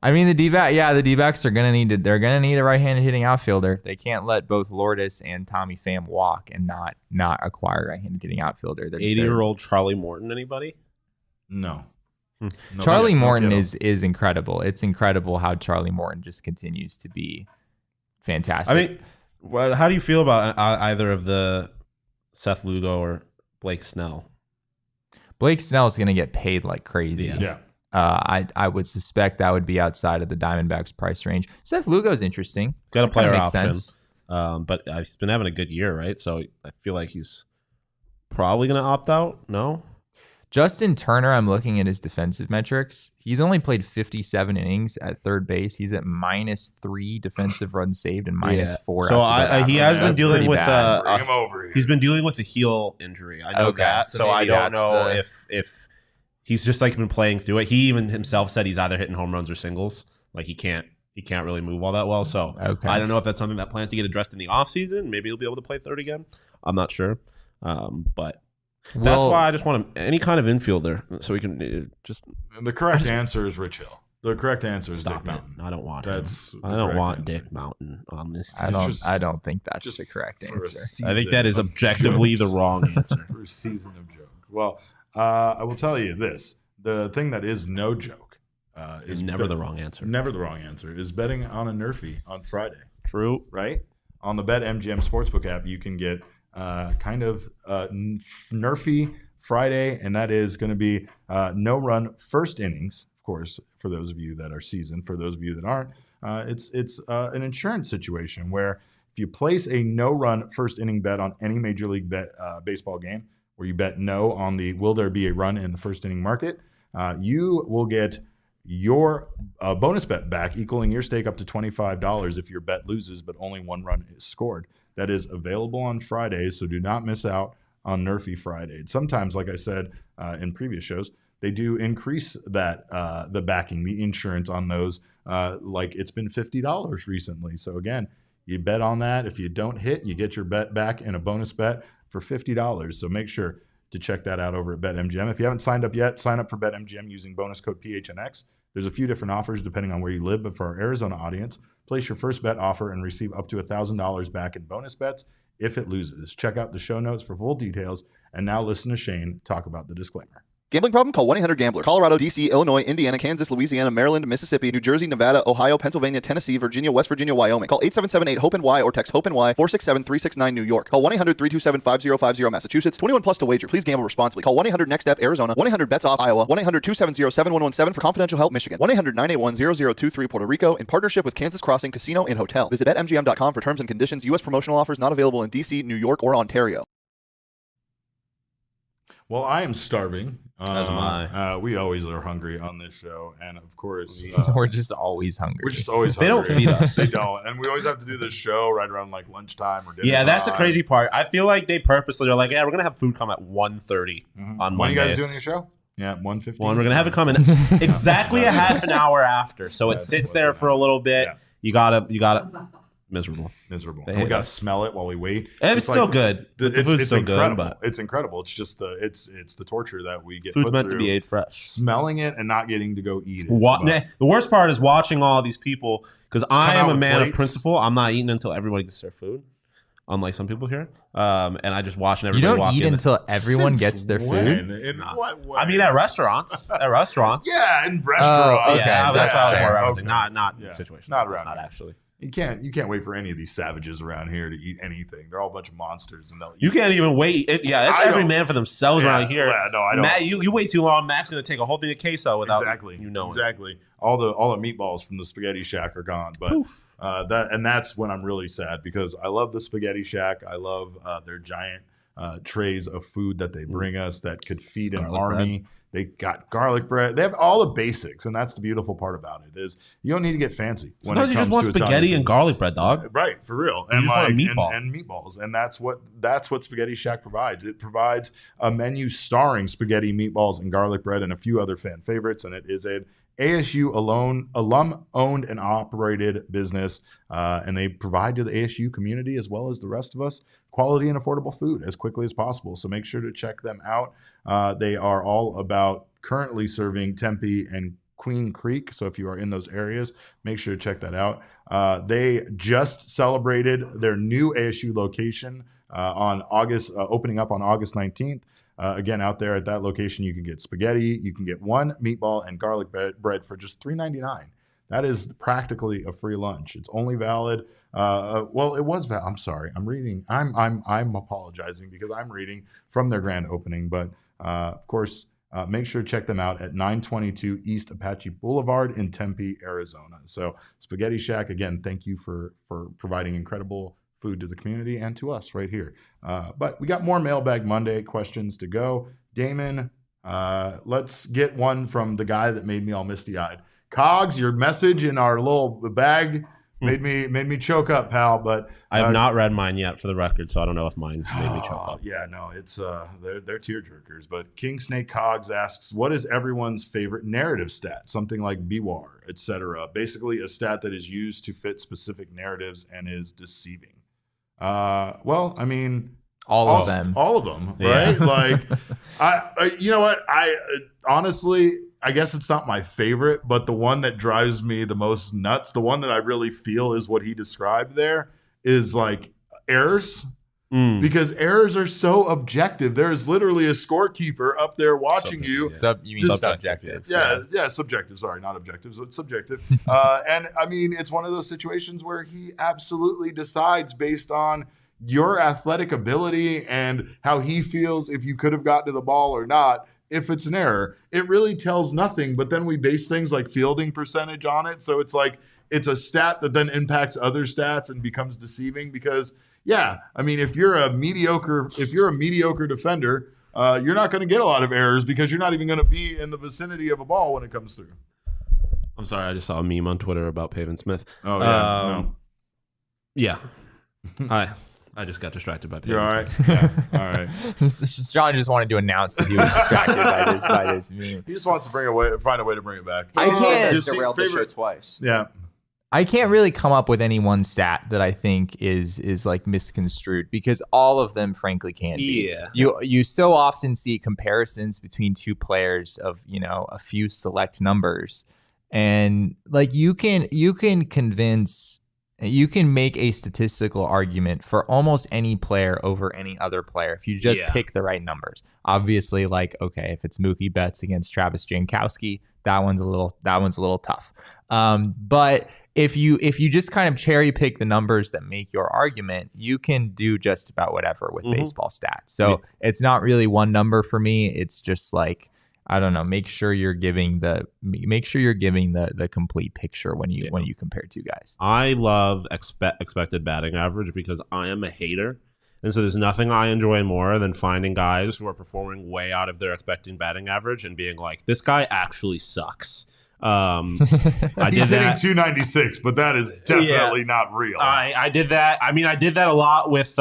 I mean, the D-backs are gonna need a right-handed hitting outfielder. They can't let both Lourdes and Tommy Pham walk and not acquire a right-handed hitting outfielder. 80-year-old Charlie Morton, anybody? No. Charlie Morton is incredible. It's incredible how Charlie Morton just continues to be fantastic. I mean, how do you feel about either of the Seth Lugo or Blake Snell? Blake Snell is going to get paid like crazy. Yeah. I would suspect that would be outside of the Diamondbacks price range. Seth Lugo's interesting. Got a player option. Sense. But he's been having a good year, right? So I feel like he's probably going to opt out. No? Justin Turner, I'm looking at his defensive metrics. He's only played 57 innings at third base. He's at -3 defensive runs saved and -4. So he has been dealing with he's been dealing with a heel injury. I know that. So I don't know if he's just like been playing through it. He even himself said he's either hitting home runs or singles. Like he can't really move all that well. So I don't know if that's something that plans to get addressed in the offseason. Maybe he'll be able to play third again. I'm not sure. But that's why I just want any kind of infielder so we can just. The correct answer is Rich Hill. The correct answer is Dick Mountain. I don't want him. I don't want Dick Mountain on this team. I don't think that's the correct answer. I think that is objectively the wrong answer. For a season of joke. Well, I will tell you this: the thing that is no joke is never the wrong answer. Never the wrong answer is betting on a Nerfy on Friday. True. Right? On the BetMGM Sportsbook app, you can get Nerfy Friday, and that is going to be no-run first innings. Of course, for those of you that are seasoned, for those of you that aren't, it's an insurance situation where if you place a no-run first inning bet on any Major League Baseball game, where you bet no on the will there be a run in the first inning market, you will get your bonus bet back, equaling your stake up to $25 if your bet loses, but only one run is scored. That is available on Fridays, so do not miss out on Nerfy Friday. Sometimes, like I said in previous shows, they do increase that the backing, the insurance on those. Like it's been $50 recently. So again, you bet on that. If you don't hit, you get your bet back in a bonus bet for $50. So make sure to check that out over at BetMGM. If you haven't signed up yet, sign up for BetMGM using bonus code PHNX. There's a few different offers depending on where you live, but for our Arizona audience, place your first bet offer and receive up to $1,000 back in bonus bets if it loses. Check out the show notes for full details. And now listen to Shane talk about the disclaimer. Gambling problem? Call 1-800-GAMBLER. Colorado, D.C., Illinois, Indiana, Kansas, Louisiana, Maryland, Mississippi, New Jersey, Nevada, Ohio, Pennsylvania, Tennessee, Virginia, West Virginia, Wyoming. Call 877-8-HOPE-NY or text HOPE-NY 467-369 New York. Call 1-800-327-5050 Massachusetts. 21 plus to wager. Please gamble responsibly. Call 1-800-NEXT-STEP Arizona. 1-800-BETS-OFF Iowa. 1-800-270-7117 for confidential help Michigan. 1-800-981-0023 Puerto Rico in partnership with Kansas Crossing Casino and Hotel. Visit BetMGM.com for terms and conditions. U.S. promotional offers not available in D.C., New York, or Ontario. Well, I am starving, As am I. We always are hungry on this show, and of course, We're just always hungry. we're just always They hungry. don't feed us. They don't, and we always have to do this show right around like lunchtime or dinner. Yeah, that's the time. crazy part. I feel like they purposely are like, yeah, we're gonna have food come at 1:30 on When Mondays. you guys doing your show? Yeah, 1:15. We're gonna have it come in exactly a half an hour after, so it That's sits what's there in for a little bit. Yeah. You gotta miserable. Miserable. They And we hate gotta us. smell it while we wait. And it's still good. The food's still good, incredible. but It's incredible. It's just it's the torture that we get food's put meant to through. be ate fresh. Smelling it and not getting to go eat it. The worst part is watching all these people, because I am out a with man of plates. principle. I'm not eating until everybody gets their food, unlike some people here. And I just watching You everybody don't walk eat in. until everyone Since gets their when? food. In Nah. what way? I mean, at restaurants. yeah, in restaurants. okay. Yeah, that's what I was more referencing. Okay. Not Yeah. situations. Not That's around not here. actually. You can't wait for any of these savages around here to eat anything. They're all a bunch of monsters, and they'll eat. You can't even wait. It's I every don't- man for themselves around here. Yeah, no, I don't. Matt, you wait too long. Matt's gonna take a whole thing of queso without exactly. you knowing. Exactly. All the meatballs from the Spaghetti Shack are gone, but Poof. that's when I'm really sad, because I love the Spaghetti Shack. I love their giant trays of food that they bring us that could feed an Garlic army. They got garlic bread. They have all the basics, and that's the beautiful part about it is you don't need to get fancy. when Sometimes it you just comes want to Italian spaghetti food. and garlic bread, dog. Right, for real. You And just want a like meatball. and meatballs. And that's what Spaghetti Shack provides. It provides a menu starring spaghetti, meatballs, and garlic bread and a few other fan favorites. And it is an ASU alum owned and operated business. And they provide to the ASU community as well as the rest of us quality and affordable food as quickly as possible. So make sure to check them out. They are all about currently serving Tempe and Queen Creek. So if you are in those areas, make sure to check that out. They just celebrated their new ASU location opening up on August 19th. Again, out there at that location, you can get spaghetti, you can get one meatball and garlic bread for just $3.99. That is practically a free lunch. It's only valid. Well, it was valid. I'm sorry. I'm reading. I'm apologizing because I'm reading from their grand opening. But of course, make sure to check them out at 922 East Apache Boulevard in Tempe, Arizona. So Spaghetti Shack, again, thank you for providing incredible food to the community and to us right here. But we got more Mailbag Monday questions to go. Damon, let's get one from the guy that made me all misty-eyed. Cogs, your message in our little bag made me choke up, pal. But I have not read mine yet, for the record, so I don't know if mine made me choke up. Yeah, no, it's they're tearjerkers. But King Snake Cogs asks, what is everyone's favorite narrative stat? Something like BWAR, etc. Basically, a stat that is used to fit specific narratives and is deceiving. Well, I mean, All of them, right? Yeah. Like, you know what? Honestly, I guess it's not my favorite, but the one that drives me the most nuts, the one that I really feel is what he described there, is like errors. Because errors are so objective. There is literally a scorekeeper up there watching you. You mean subjective? Yeah, subjective. Sorry, not objective. So it's subjective. And I mean, it's one of those situations where he absolutely decides based on your athletic ability and how he feels if you could have gotten to the ball or not. If it's an error, it really tells nothing. But then we base things like fielding percentage on it. So it's like it's a stat that then impacts other stats and becomes deceiving because. Yeah, I mean, if you're a mediocre defender, you're not going to get a lot of errors because you're not even going to be in the vicinity of a ball when it comes through. I'm sorry, I just saw a meme on Twitter about Pavin Smith. Oh yeah, Yeah. I just got distracted by Pavin You're all right. Smith. Yeah, all right. Shawn just wanted to announce that he was distracted by this meme. He just wants to find a way to bring it back. I can't- Just derailed the show twice. Yeah. I can't really come up with any one stat that I think is like misconstrued because all of them frankly can be. Yeah. You so often see comparisons between two players of, a few select numbers. And like you can make a statistical argument for almost any player over any other player if you just pick the right numbers. Obviously, like, okay, if it's Mookie Betts against Travis Jankowski, that one's a little tough. But if you just kind of cherry pick the numbers that make your argument, you can do just about whatever with baseball stats. So it's not really one number for me. It's just like, I don't know. Make sure you're giving the complete picture when you compare two guys. I love expected batting average because I am a hater. And so there's nothing I enjoy more than finding guys who are performing way out of their expected batting average and being like, this guy actually sucks. He's hitting 296, but that is definitely not real. I did that. I mean, I did that a lot with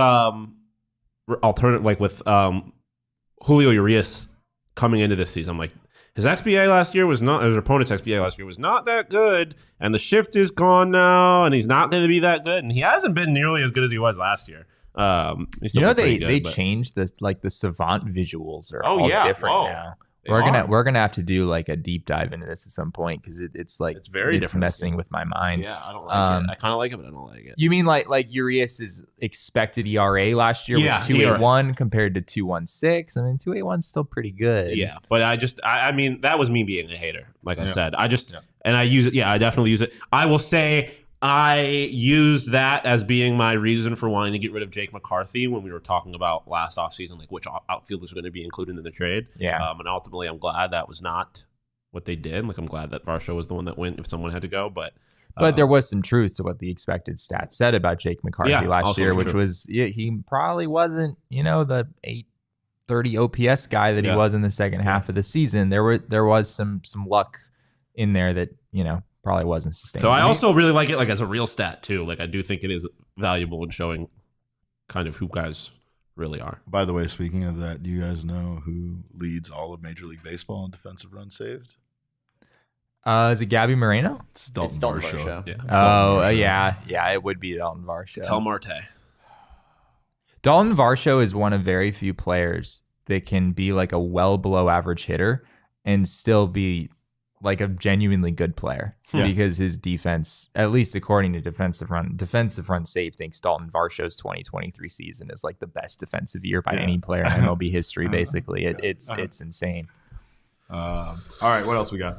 Julio Urias coming into this season. I'm like, his XBA last year was not, his opponent's XBA last year was not that good, and the shift is gone now, and he's not going to be that good, and he hasn't been nearly as good as he was last year. They changed the Savant visuals are all different now. We're gonna have to do like a deep dive into this at some point because it's different. Messing with my mind. Yeah, I don't like it. I kind of like it, but I don't like it. You mean like Urias's expected ERA last year was 2.81 compared to 2.16? I mean, 2.81 is still pretty good. Yeah, but I mean that was me being a hater. Like I said, and I use it. Yeah, I definitely use it. I will say I use that as being my reason for wanting to get rid of Jake McCarthy when we were talking about last offseason, like which outfielders are going to be included in the trade. Yeah. And ultimately, I'm glad that was not what they did. Like, I'm glad that Varsho was the one that went if someone had to go. But there was some truth to what the expected stats said about Jake McCarthy last year, which was he probably wasn't, the 830 OPS guy that he was in the second half of the season. There was some luck in there that, probably wasn't sustainable. So I also really like it like as a real stat too. Like I do think it is valuable in showing kind of who guys really are. By the way, speaking of that, do you guys know who leads all of Major League Baseball in defensive runs saved? Is it Gabby Moreno? It's Dalton Varsho. Yeah, it would be Dalton Varsho. Tell Marte. Dalton Varsho is one of very few players that can be like a well below average hitter and still be like a genuinely good player because his defense, at least according to defensive run save, thinks Dalton Varsho's 2023 season is like the best defensive year by any player in MLB history. Basically, it's insane. All right, what else we got?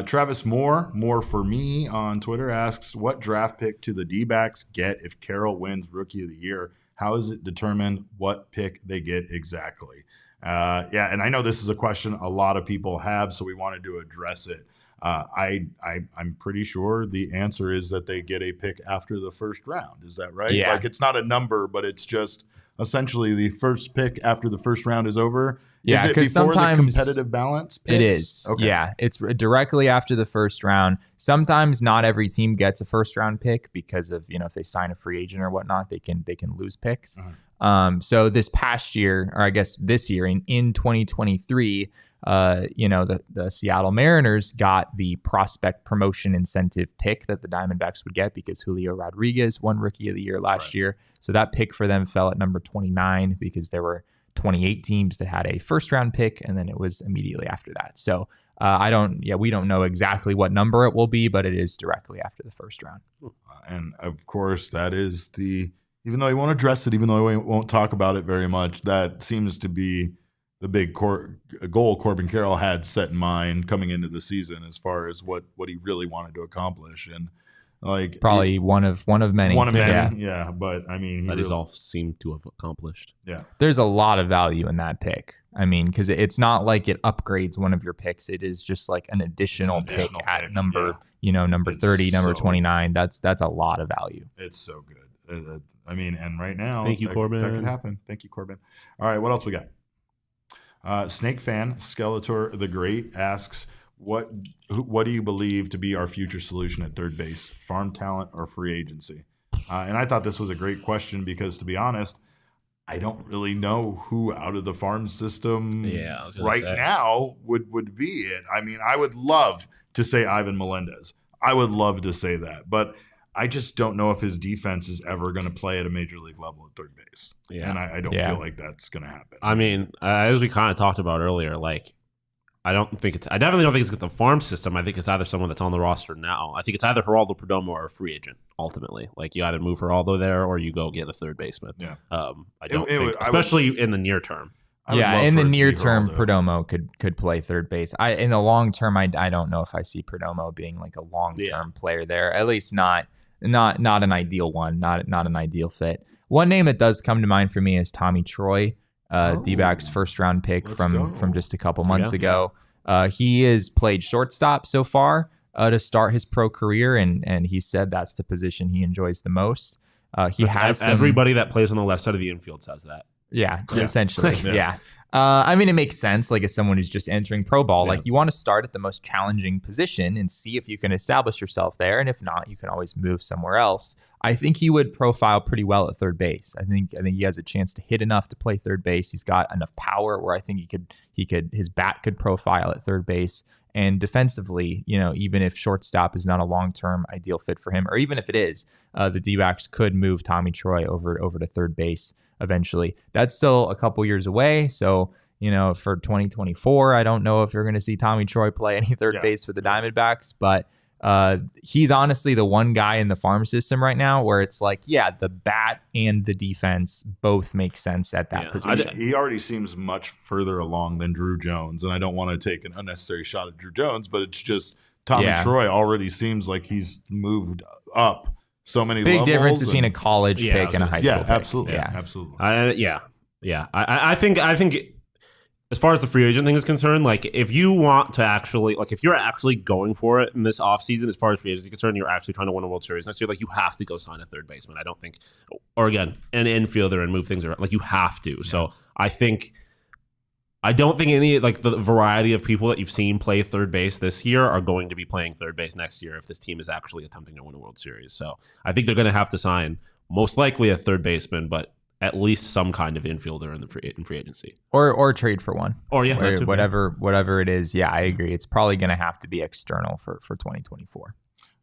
Travis more for me on Twitter asks, what draft pick do the D-backs get if Carroll wins Rookie of the Year? How is it determined what pick they get exactly? And I know this is a question a lot of people have, so we wanted to address it. I'm pretty sure the answer is that they get a pick after the first round. Is that right? Yeah. Like it's not a number, but it's just essentially the first pick after the first round is over. Yeah, is it before the competitive balance picks? It is. Okay. Yeah, it's directly after the first round. Sometimes not every team gets a first round pick because of, if they sign a free agent or whatnot, they can lose picks. So this past year, or I guess this year in 2023, the Seattle Mariners got the prospect promotion incentive pick that the Diamondbacks would get because Julio Rodriguez won Rookie of the Year last year. So that pick for them fell at number 29 because there were 28 teams that had a first round pick, and then it was immediately after that. So we don't know exactly what number it will be, but it is directly after the first round. And of course, that is even though he won't address it, even though he won't talk about it very much, that seems to be the big goal Corbin Carroll had set in mind coming into the season as far as what he really wanted to accomplish. And like probably one of many. Yeah. But I mean, that all seemed to have accomplished. Yeah. There's a lot of value in that pick. I mean, because it's not like it upgrades one of your picks. It is just like an additional pick at number 30, number 29. That's a lot of value. It's so good. I mean, and right now, thank you, Corbin. That could happen. Thank you, Corbin. All right, what else we got? Snake fan Skeletor the Great asks, what do you believe to be our future solution at third base? Farm talent or free agency? And I thought this was a great question because, to be honest, I don't really know who out of the farm system now would be it. I mean, I would love to say Ivan Melendez. I would love to say that, but I just don't know if his defense is ever going to play at a major league level at third base. Yeah. And I don't feel like that's going to happen. I mean, as we kind of talked about earlier, like, I definitely don't think it's the farm system. I think it's either someone that's on the roster now. I think it's either Geraldo Perdomo or a free agent, ultimately. Like, you either move Geraldo there or you go get a third baseman. Yeah. I don't think, especially in the near term. In the near term, Perdomo could play third base. In the long term, I don't know if I see Perdomo being like a long-term player there. At least not an ideal one, not an ideal fit. One name that does come to mind for me is Tommy Troy, D-backs first round pick from just a couple months ago. He has played shortstop so far to start his pro career, and he said that's the position he enjoys the most. He has everybody that plays on the left side of the infield says that. Yeah. Essentially. Yeah. I mean, it makes sense. Like, as someone who's just entering pro ball, like, you want to start at the most challenging position and see if you can establish yourself there. And if not, you can always move somewhere else. I think he would profile pretty well at third base. I think he has a chance to hit enough to play third base. He's got enough power where I think his bat could profile at third base. And defensively, even if shortstop is not a long-term ideal fit for him, or even if it is, the D-backs could move Tommy Troy over to third base eventually. That's still a couple years away. So, for 2024, I don't know if you're going to see Tommy Troy play any third base for the Diamondbacks, but he's honestly the one guy in the farm system right now where it's like, the bat and the defense both make sense at that position. He already seems much further along than Drew Jones, and I don't want to take an unnecessary shot at Drew Jones, but it's just Tommy Troy already seems like he's moved up so many levels. Big difference between a college pick and a high school pick. Absolutely. Absolutely. I think as far as the free agent thing is concerned, like, if you want to actually, like, if you're actually going for it in this offseason, as far as free agents are concerned, you're actually trying to win a World Series next year, like, you have to go sign a third baseman. I don't think, or again, an infielder and move things around. Like, you have to. Yeah. So I don't think any, like, the variety of people that you've seen play third base this year are going to be playing third base next year if this team is actually attempting to win a World Series. So I think they're going to have to sign most likely a third baseman, but at least some kind of infielder in free agency, or trade for one, or whatever it is. Yeah, I agree. It's probably going to have to be external for 2024.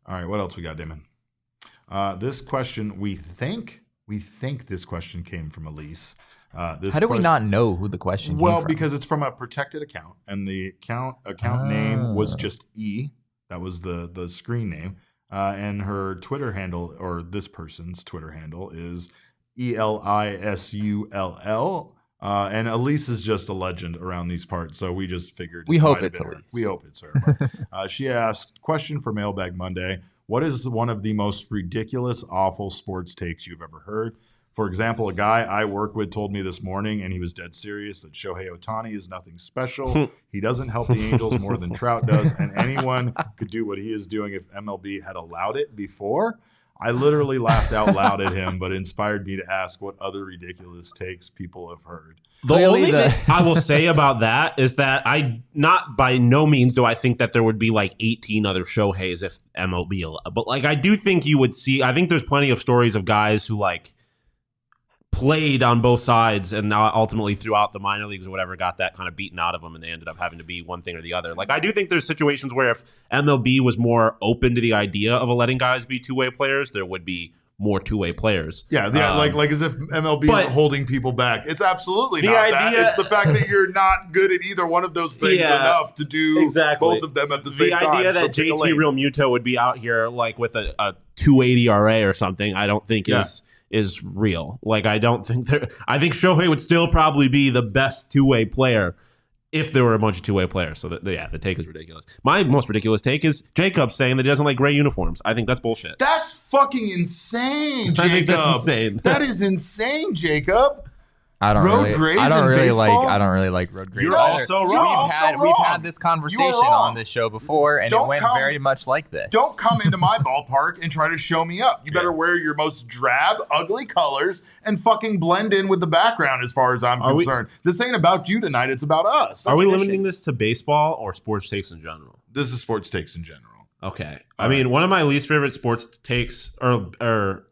All right, what else we got, Damon? This question, we think this question came from Elise. How do we not know who the question came from? Well, because it's from a protected account, and the account name was just E. That was the screen name, and her Twitter handle, or this person's Twitter handle, is ELISULL. And Elise is just a legend around these parts, so we just figured. We hope it's Elise. We hope it's her. She asked, question for Mailbag Monday, what is one of the most ridiculous, awful sports takes you've ever heard? For example, a guy I work with told me this morning, and he was dead serious, that Shohei Ohtani is nothing special. He doesn't help the Angels more than Trout does, and anyone could do what he is doing if MLB had allowed it before. I literally laughed out loud at him, but inspired me to ask what other ridiculous takes people have heard. The only thing I will say about that is that by no means do I think that there would be like 18 other Shoheis if MLB, but like, I do think you would see, I think there's plenty of stories of guys who like played on both sides and now ultimately throughout the minor leagues or whatever got that kind of beaten out of them and they ended up having to be one thing or the other. Like, I do think there's situations where if MLB was more open to the idea of letting guys be two-way players, there would be more two-way players. Yeah, like as if MLB is holding people back. It's absolutely not that. It's the fact that you're not good at either one of those things enough to do both of them at the same time. The idea that JT Real Muto would be out here like with a 280 RA or something, I don't think is real. Like, I think Shohei would still probably be the best two-way player if there were a bunch of two-way players. So the take is ridiculous. My most ridiculous take is Jacob saying that he doesn't like gray uniforms. I think that's bullshit. That's fucking insane, Jacob. I think that's insane. That is insane, Jacob. I don't really like road grays. You're also wrong. We've had this conversation on this show before, and it went very much like this. Don't come into my ballpark and try to show me up. You better wear your most drab, ugly colors and fucking blend in with the background as far as I'm concerned. This ain't about you tonight. It's about us. Are we limiting this to baseball or sports takes in general? This is sports takes in general. Okay. I mean, one of my least favorite sports takes or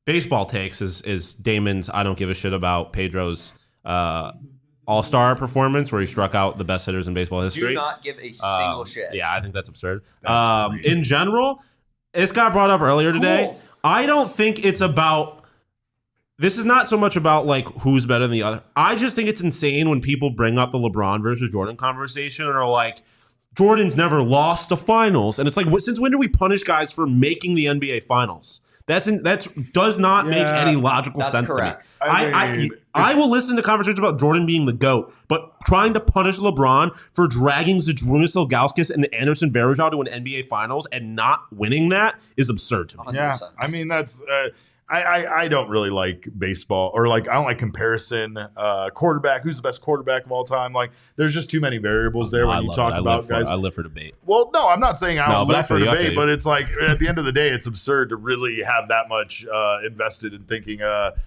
baseball takes is Damon's I don't give a shit about Pedro's all-star performance where he struck out the best hitters in baseball history. Do not give a single shit. Yeah, I think that's absurd. In general, this got brought up earlier today. Cool. I don't think it's about – this is not so much about like who's better than the other. I just think it's insane when people bring up the LeBron versus Jordan conversation and are like, Jordan's never lost a finals. And it's like, since when do we punish guys for making the NBA finals? That does not make any logical sense correct. to me. I will listen to conversations about Jordan being the GOAT, but trying to punish LeBron for dragging Zydrunas Ilgauskas and Anderson Varejao to an NBA Finals and not winning that is absurd to me. 100%. Yeah, I mean, that's I don't really like baseball, or like I don't like comparison. Quarterback, who's the best quarterback of all time? Like, there's just too many variables there when you talk about guys. I live for debate. Well, no, I'm not saying I don't live for debate, but it's like at the end of the day, it's absurd to really have that much invested in thinking.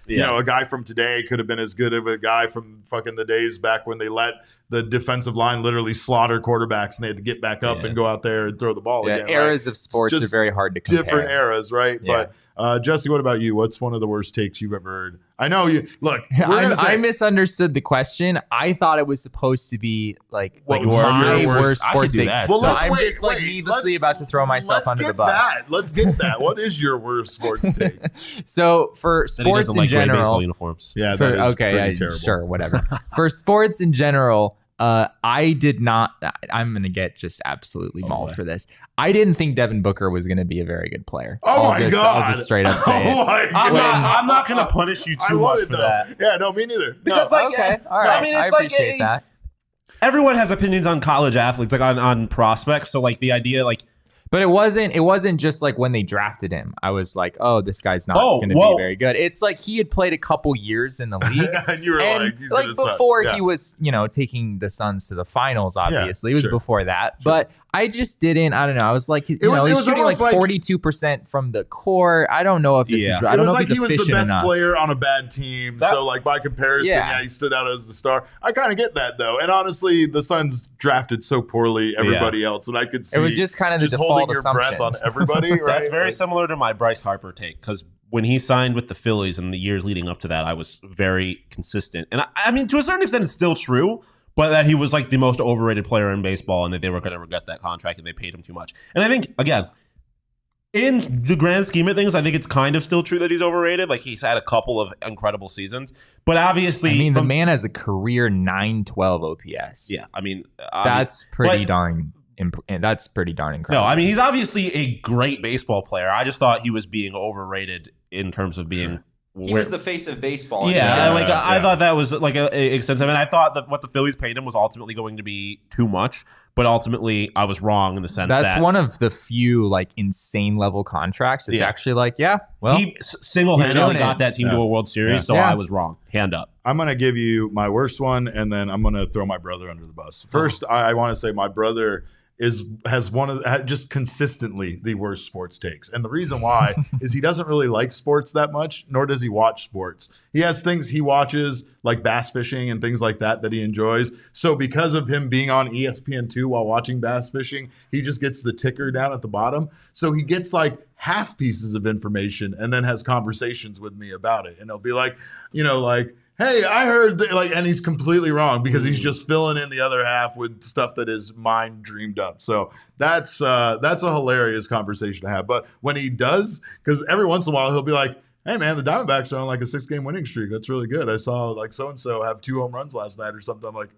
You know, a guy from today could have been as good of a guy from fucking the days back when they let the defensive line literally slaughter quarterbacks and they had to get back up and go out there and throw the ball again. Eras of sports are very hard to compare. Different eras, right? Yeah. But Jesse, what about you? What's one of the worst takes you've ever heard? I know you. Look, I misunderstood the question. I thought it was supposed to be like my worst sports take. Well, so I'm just like needlessly about to throw myself under the bus. Let's get that. What is your worst sports take? So for sports in general, uniforms. Yeah, that is pretty terrible. Sure, whatever. For sports in general, I did not. I'm going to get just absolutely mauled for this. I didn't think Devin Booker was going to be a very good player. Oh my God. I'll just straight up say it. I'm not going to punish you too much for that. Yeah, no, me neither. Because okay, all right. I mean, it's appreciate that. Everyone has opinions on college athletes, like on prospects. So like the idea, like. But it wasn't just like when they drafted him. I was like, oh, this guy's not going to be very good. It's like he had played a couple years in the league. And you were like, he's like before he was, taking the Suns to the finals, obviously. It was before that. Sure. But I just didn't, I don't know. I was like, he's shooting like 42% from the court. I don't know if this is, I don't know if he's efficient enough. He was the best player on a bad team. So like by comparison, he stood out as the star. I kind of get that though. And honestly, the Suns drafted so poorly everybody else. And I could see it was just kind of the default your assumption. breath on everybody, right? That's very similar to my Bryce Harper take, because when he signed with the Phillies in the years leading up to that, I was very consistent. And I mean, to a certain extent, it's still true, but that he was like the most overrated player in baseball and that they were going to regret that contract and they paid him too much. And I think, again, in the grand scheme of things, I think it's kind of still true that he's overrated. Like, he's had a couple of incredible seasons, but obviously, I mean, the man has a career 912 OPS. Yeah, I mean, that's pretty darn incredible. No, I mean, he's obviously a great baseball player. I just thought he was being overrated in terms of being. Sure. He was the face of baseball. I thought that was like a extensive. And I thought that what the Phillies paid him was ultimately going to be too much. But ultimately, I was wrong in the sense that's one of the few like insane level contracts. It's actually like, he single-handedly got that team to a World Series. So I was wrong. Hand up. I'm going to give you my worst one, and then I'm going to throw my brother under the bus. First, I want to say my brother has just consistently the worst sports takes. And the reason why is he doesn't really like sports that much, nor does he watch sports. He has things he watches like bass fishing and things like that he enjoys. So because of him being on ESPN2 while watching bass fishing, he just gets the ticker down at the bottom. So he gets like half pieces of information and then has conversations with me about it. And he'll be like, hey, I heard and he's completely wrong because he's just filling in the other half with stuff that his mind dreamed up. So that's a hilarious conversation to have. But when he does, because every once in a while he'll be like, hey man, the Diamondbacks are on like a 6-game winning streak. That's really good. I saw like so-and-so have 2 home runs last night or something. I'm like,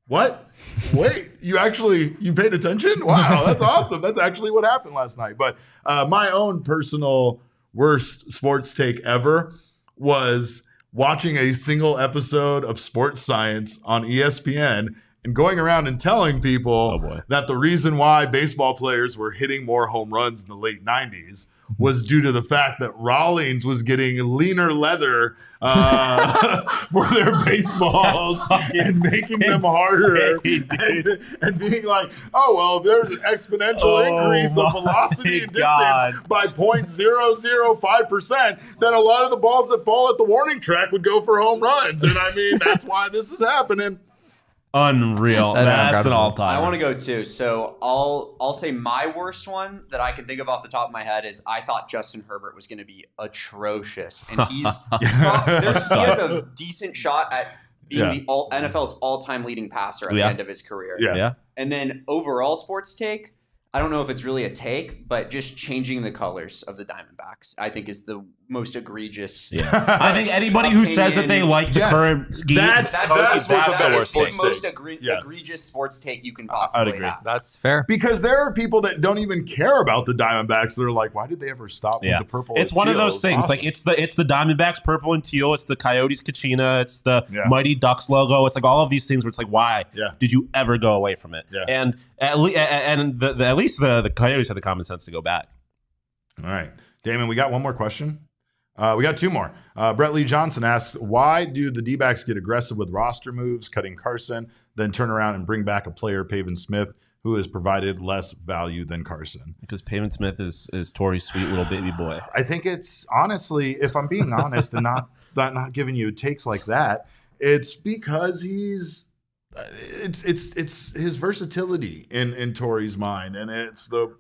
what? Wait, you paid attention? Wow, that's awesome. That's actually what happened last night. But my own personal worst sports take ever was watching a single episode of Sports Science on ESPN and going around and telling people that the reason why baseball players were hitting more home runs in the late 90s was due to the fact that Rawlings was getting leaner leather for their baseballs and making them harder and being like, oh, well, there's an exponential increase of velocity and distance by 0.005%, then a lot of the balls that fall at the warning track would go for home runs. And I mean, that's why this is happening. Unreal. That's an all-time. I want to go too. So I'll say my worst one that I can think of off the top of my head is I thought Justin Herbert was going to be atrocious, and he has a decent shot at being the NFL's all-time leading passer at the end of his career. Yeah. And then overall sports take, I don't know if it's really a take, but just changing the colors of the Diamondbacks, I think, is the most egregious. Yeah. I think anybody who says that they like the current scheme, that's the most egregious sports take you can possibly have. That's fair. Because there are people that don't even care about the Diamondbacks that are like, why did they ever stop with the purple? It's one of those things. Awesome. Like it's the Diamondbacks purple and teal. It's the Coyotes Kachina. It's the Mighty Ducks logo. It's like all of these things where it's like, why did you ever go away from it? Yeah. And at least the Coyotes had the common sense to go back. All right, Damon, we got one more question. We got two more. Brett Lee Johnson asks, why do the D-backs get aggressive with roster moves, cutting Carson, then turn around and bring back a player, Pavin Smith, who has provided less value than Carson? Because Pavin Smith is Torrey's sweet little baby boy. I think it's, honestly, if I'm being honest and not giving you takes like that, it's because he's it's his versatility in Torrey's mind, and it's the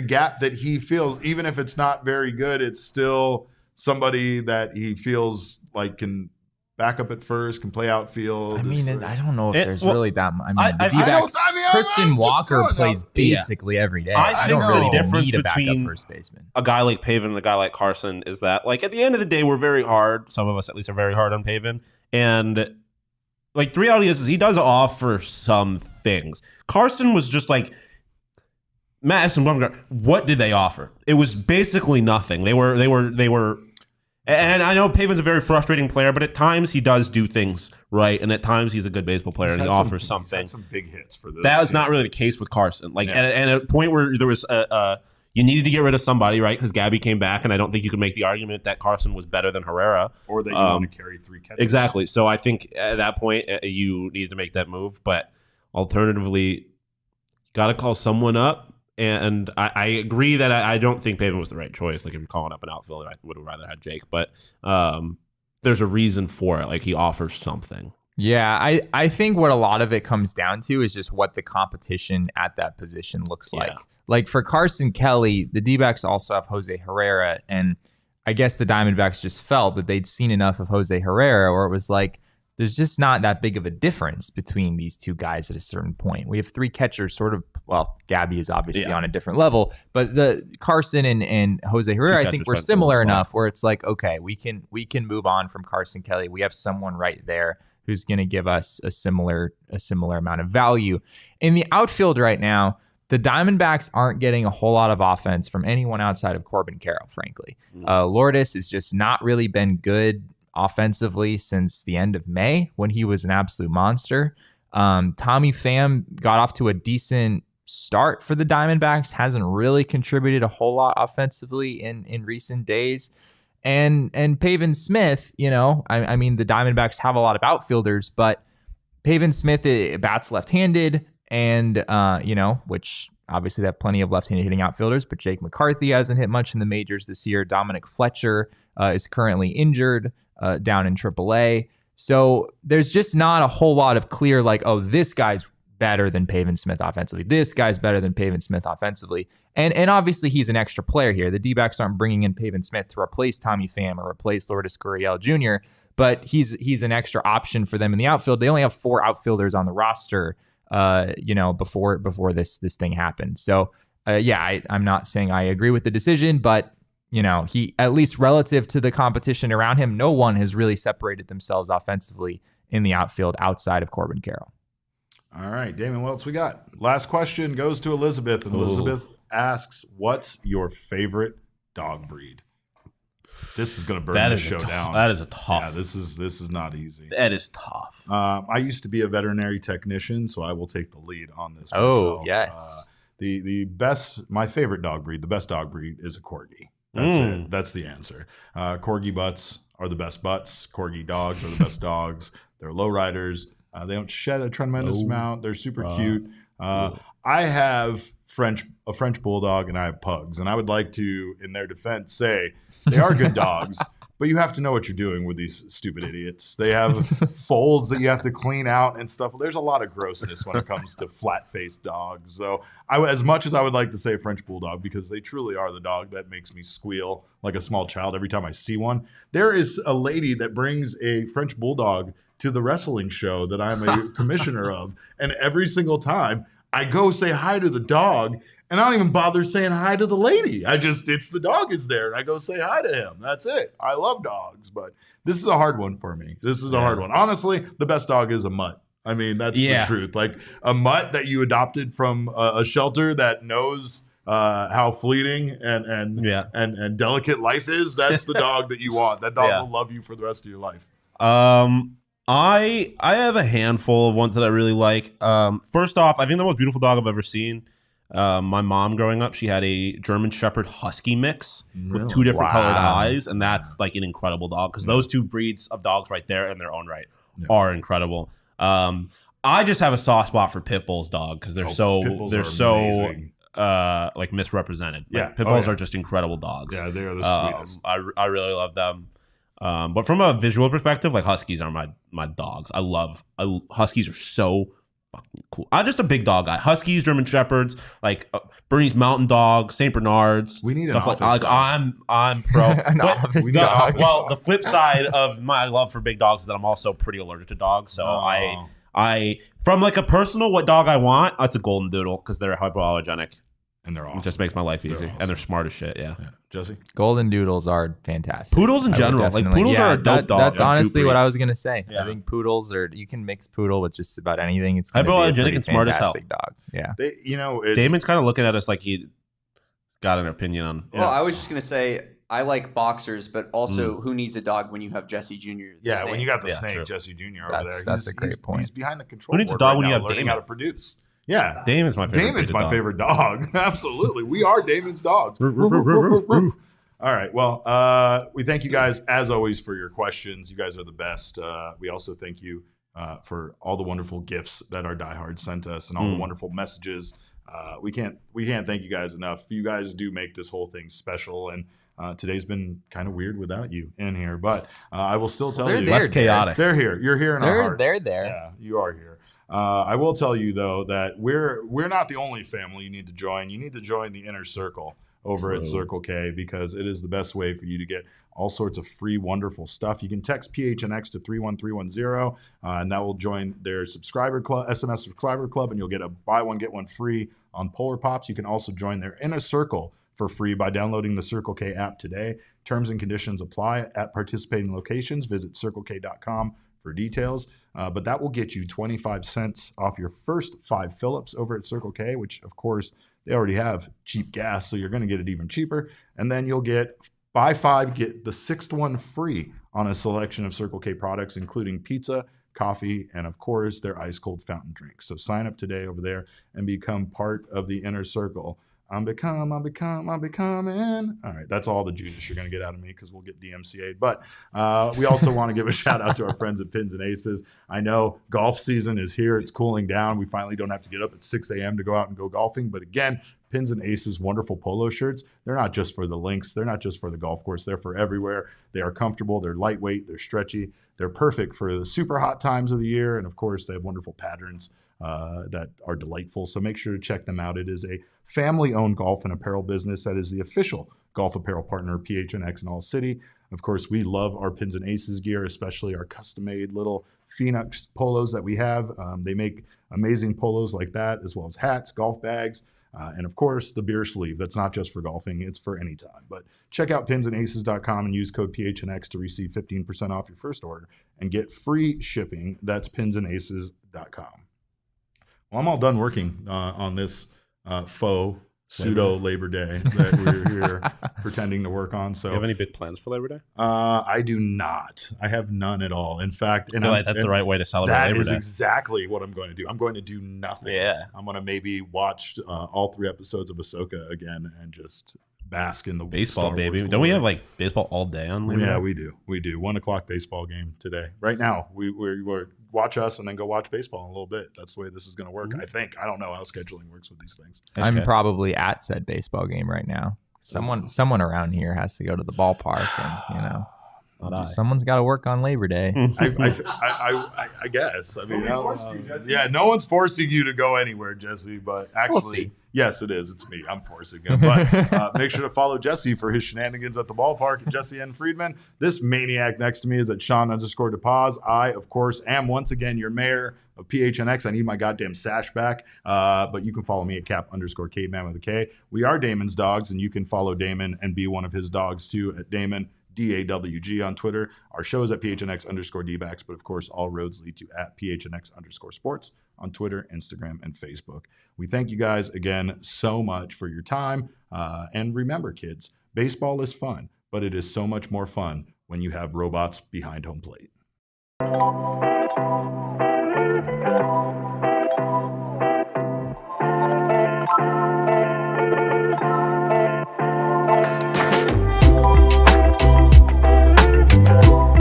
gap that he feels. Even if it's not very good, it's still somebody that he feels like can back up at first, can play outfield. I mean, I don't know if there's well, really that much. I mean, the D-backs, I'm Christian just Walker throwing plays out- basically every day. I I think don't the really difference need a backup between first baseman. a guy like Pavin and a guy like Carson is that, like, at the end of the day, we're very hard. Some of us, at least, are very hard on Pavin. And, like, the reality is he does offer some things. Carson was just like, Madison Bumgarner, what did they offer? It was basically nothing. They were, and I know Pavin's a very frustrating player, but at times he does do things right, and at times he's a good baseball player, and he offers He's something. had some big hits for this. That was not really the case with Carson. Like, at a point where there was you needed to get rid of somebody, right? Because Gabby came back, and I don't think you could make the argument that Carson was better than Herrera. Or that you want to carry three catches. Exactly. So I think at that point, you needed to make that move. But alternatively, got to call someone up. And I agree that I don't think Pavin was the right choice. Like, if you're calling up an outfielder, I would have rather had Jake. But there's a reason for it. Like, he offers something. Yeah, I think what a lot of it comes down to is just what the competition at that position looks like. Like, for Carson Kelly, the D-backs also have Jose Herrera, and I guess the Diamondbacks just felt that they'd seen enough of Jose Herrera, or it was like, there's just not that big of a difference between these two guys at a certain point. We have three catchers sort of, well, Gabby is obviously on a different level, but the Carson and Jose Herrera, I think, were similar enough where it's like, okay, we can move on from Carson Kelly. We have someone right there who's going to give us a similar amount of value. In the outfield right now, the Diamondbacks aren't getting a whole lot of offense from anyone outside of Corbin Carroll, frankly. Lourdes has just not really been good offensively since the end of May when he was an absolute monster. Tommy Pham got off to a decent start for the Diamondbacks, hasn't really contributed a whole lot offensively in recent days. And Pavin Smith, I mean, the Diamondbacks have a lot of outfielders, but Pavin Smith bats left-handed, and which obviously they have plenty of left-handed hitting outfielders, but Jake McCarthy hasn't hit much in the majors this year. Dominic Fletcher is currently injured down in AAA. So there's just not a whole lot of clear, like, oh, this guy's better than Pavin Smith offensively. This guy's better than Pavin Smith offensively. And obviously he's an extra player here. The D-backs aren't bringing in Pavin Smith to replace Tommy Pham or replace Lourdes Gurriel Jr., but he's an extra option for them in the outfield. They only have 4 outfielders on the roster, before this thing happened. So I'm not saying I agree with the decision, but he, at least relative to the competition around him, no one has really separated themselves offensively in the outfield outside of Corbin Carroll. All right, Damon, what else we got? Last question goes to Elizabeth, and Elizabeth asks, what's your favorite dog breed? This is going to burn the show down. That is a tough. Yeah, this is not easy. That is tough. I used to be a veterinary technician, so I will take the lead on this. Oh, myself. yes. My favorite dog breed, the best dog breed, is a Corgi. That's it. That's the answer. Corgi butts are the best butts. Corgi dogs are the best dogs. They're low riders. They don't shed a tremendous amount. They're super cute. I have a French bulldog, and I have pugs. And I would like to, in their defense, say they are good dogs, but you have to know what you're doing with these stupid idiots. They have folds that you have to clean out and stuff. There's a lot of grossness when it comes to flat-faced dogs. So as much as I would like to say French bulldog, because they truly are the dog that makes me squeal like a small child every time I see one, there is a lady that brings a French bulldog to the wrestling show that I'm a commissioner of. And every single time I go say hi to the dog, and I don't even bother saying hi to the lady. It's the dog is there, and I go say hi to him. That's it. I love dogs, but this is a hard one for me. This is a hard one. Honestly, the best dog is a mutt. I mean, that's the truth. Like a mutt that you adopted from a shelter that knows how fleeting and delicate life is. That's the dog that you want. That dog will love you for the rest of your life. I have a handful of ones that I really like. First off, I think the most beautiful dog I've ever seen My mom growing up, she had a German Shepherd Husky mix with Really? 2 different colored Wow. eyes, and that's like an incredible dog because those 2 breeds of dogs right there in their own right Yeah. are incredible. I just have a soft spot for pit bulls, dog, because they're Pit bulls are amazing. like misrepresented. Like, Yeah. pit Oh, bulls yeah. are just incredible dogs. Yeah, they are the sweetest. I really love them. But from a visual perspective, like Huskies are my dogs. Huskies are so fucking cool. I'm just a big dog guy. Huskies, German Shepherds, like Bernese Mountain Dogs, Saint Bernards. We need an stuff office like dog. I'm pro. An But office the- dog. Well, the flip side of my love for big dogs is that I'm also pretty allergic to dogs. So Oh. I from like a personal what dog I want, it's a golden doodle because they're hypoallergenic. And they're awesome. It just makes my life They're easy, awesome. and they're smart as shit. Yeah. Yeah. Jesse? Golden doodles are fantastic. Poodles in I would general, like, definitely- poodles are a dope dog. That's Yeah, honestly dope what breed. I was gonna say. Yeah. I think poodles are. You can mix poodle with just about anything. It's gonna be a Hypoallergenic pretty and smart as hell. fantastic dog. Yeah. They, it's, Damon's kind of looking at us like he got an opinion on. Yeah. Well, I was just gonna say I like boxers, but also who needs a dog when you have Jesse Jr. the yeah, snake? when you got the Yeah, snake, true. Jesse Jr. over That's- there. that's a great point. He's behind the control. Who needs a board dog right when you now, have learning Damon? how to produce? Yeah. Damon's my favorite. Damon's breed my of dog. favorite dog. Absolutely. We are Damon's dogs. All right. Well, we thank you guys, as always, for your questions. You guys are the best. We also thank you for all the wonderful gifts that our diehards sent us and all the wonderful messages. We can't thank you guys enough. You guys do make this whole thing special. And today's been kind of weird without you in here. But I will still tell They're you. there, Less chaotic. They're here. You're here in our hearts. They're there. Yeah, you are here. I will tell you though that we're not the only family you need to join. You need to join the inner circle over at Circle K because it is the best way for you to get all sorts of free, wonderful stuff. You can text PHNX to 31310, and that will join their subscriber club, SMS subscriber club, and you'll get a buy one get one free on Polar Pops. You can also join their inner circle for free by downloading the Circle K app today. Terms and conditions apply at participating locations. Visit circlek.com for details. But that will get you 25 cents off your first 5 fill-ups over at Circle K, which, of course, they already have cheap gas, so you're going to get it even cheaper. And then you'll get, buy 5, get the 6th one free on a selection of Circle K products, including pizza, coffee, and, of course, their ice-cold fountain drinks. So sign up today over there and become part of the inner circle. I'm becoming. All right, that's all the Judas you're going to get out of me because we'll get DMCA'd. But we also want to give a shout out to our friends at Pins and Aces. I know golf season is here. It's cooling down. We finally don't have to get up at 6 a.m. to go out and go golfing. But again, Pins and Aces wonderful polo shirts. They're not just for the links. They're not just for the golf course. They're for everywhere. They are comfortable. They're lightweight. They're stretchy. They're perfect for the super hot times of the year. And, of course, they have wonderful patterns that are delightful. So make sure to check them out. It is a family-owned golf and apparel business that is the official golf apparel partner of PHNX and ALLCITY. Of course, we love our Pins and Aces gear, especially our custom-made little Phoenix polos that we have. They make amazing polos like that, as well as hats, golf bags, and of course, the beer sleeve. That's not just for golfing, it's for any time. But check out pinsandaces.com and use code PHNX to receive 15% off your first order and get free shipping. That's pinsandaces.com. Well, I'm all done working on this faux pseudo Labor Day that we're here pretending to work on. So, Do you have any big plans for Labor Day? I do not. I have none at all. In fact, I feel like that's the right way to celebrate that Labor is Day. exactly what I'm going to do. I'm going to do nothing. Yeah. I'm going to maybe watch all 3 episodes of Ahsoka again and just bask in the Baseball, Star baby. Wars Don't we glory. have like baseball all day on Labor Day? Yeah, we do. We do. 1:00 baseball game today. Right now, we're watch us and then go watch baseball in a little bit. That's the way this is going to work. I think. I don't know how scheduling works with these things. I'm Okay. probably at said baseball game right now. Someone around here has to go to the ballpark, and Not I. someone's got to work on Labor Day. I guess. I mean, yeah, no one's forcing you to go anywhere, Jesse. But actually, see. yes, it is. It's me. I'm forcing him. But make sure to follow Jesse for his shenanigans at the ballpark at Jesse N. Friedman. This maniac next to me is at Shawn_DePaz. I, of course, am once again your mayor of PHNX. I need my goddamn sash back. But you can follow me at Cap_Caveman with a K. We are Damon's dogs, and you can follow Damon and be one of his dogs too at Damon DAWG on Twitter. Our show is at PHNX_D-backs, but of course, all roads lead to at PHNX_sports on Twitter, Instagram, and Facebook. We thank you guys again so much for your time. And remember, kids, baseball is fun, but it is so much more fun when you have robots behind home plate.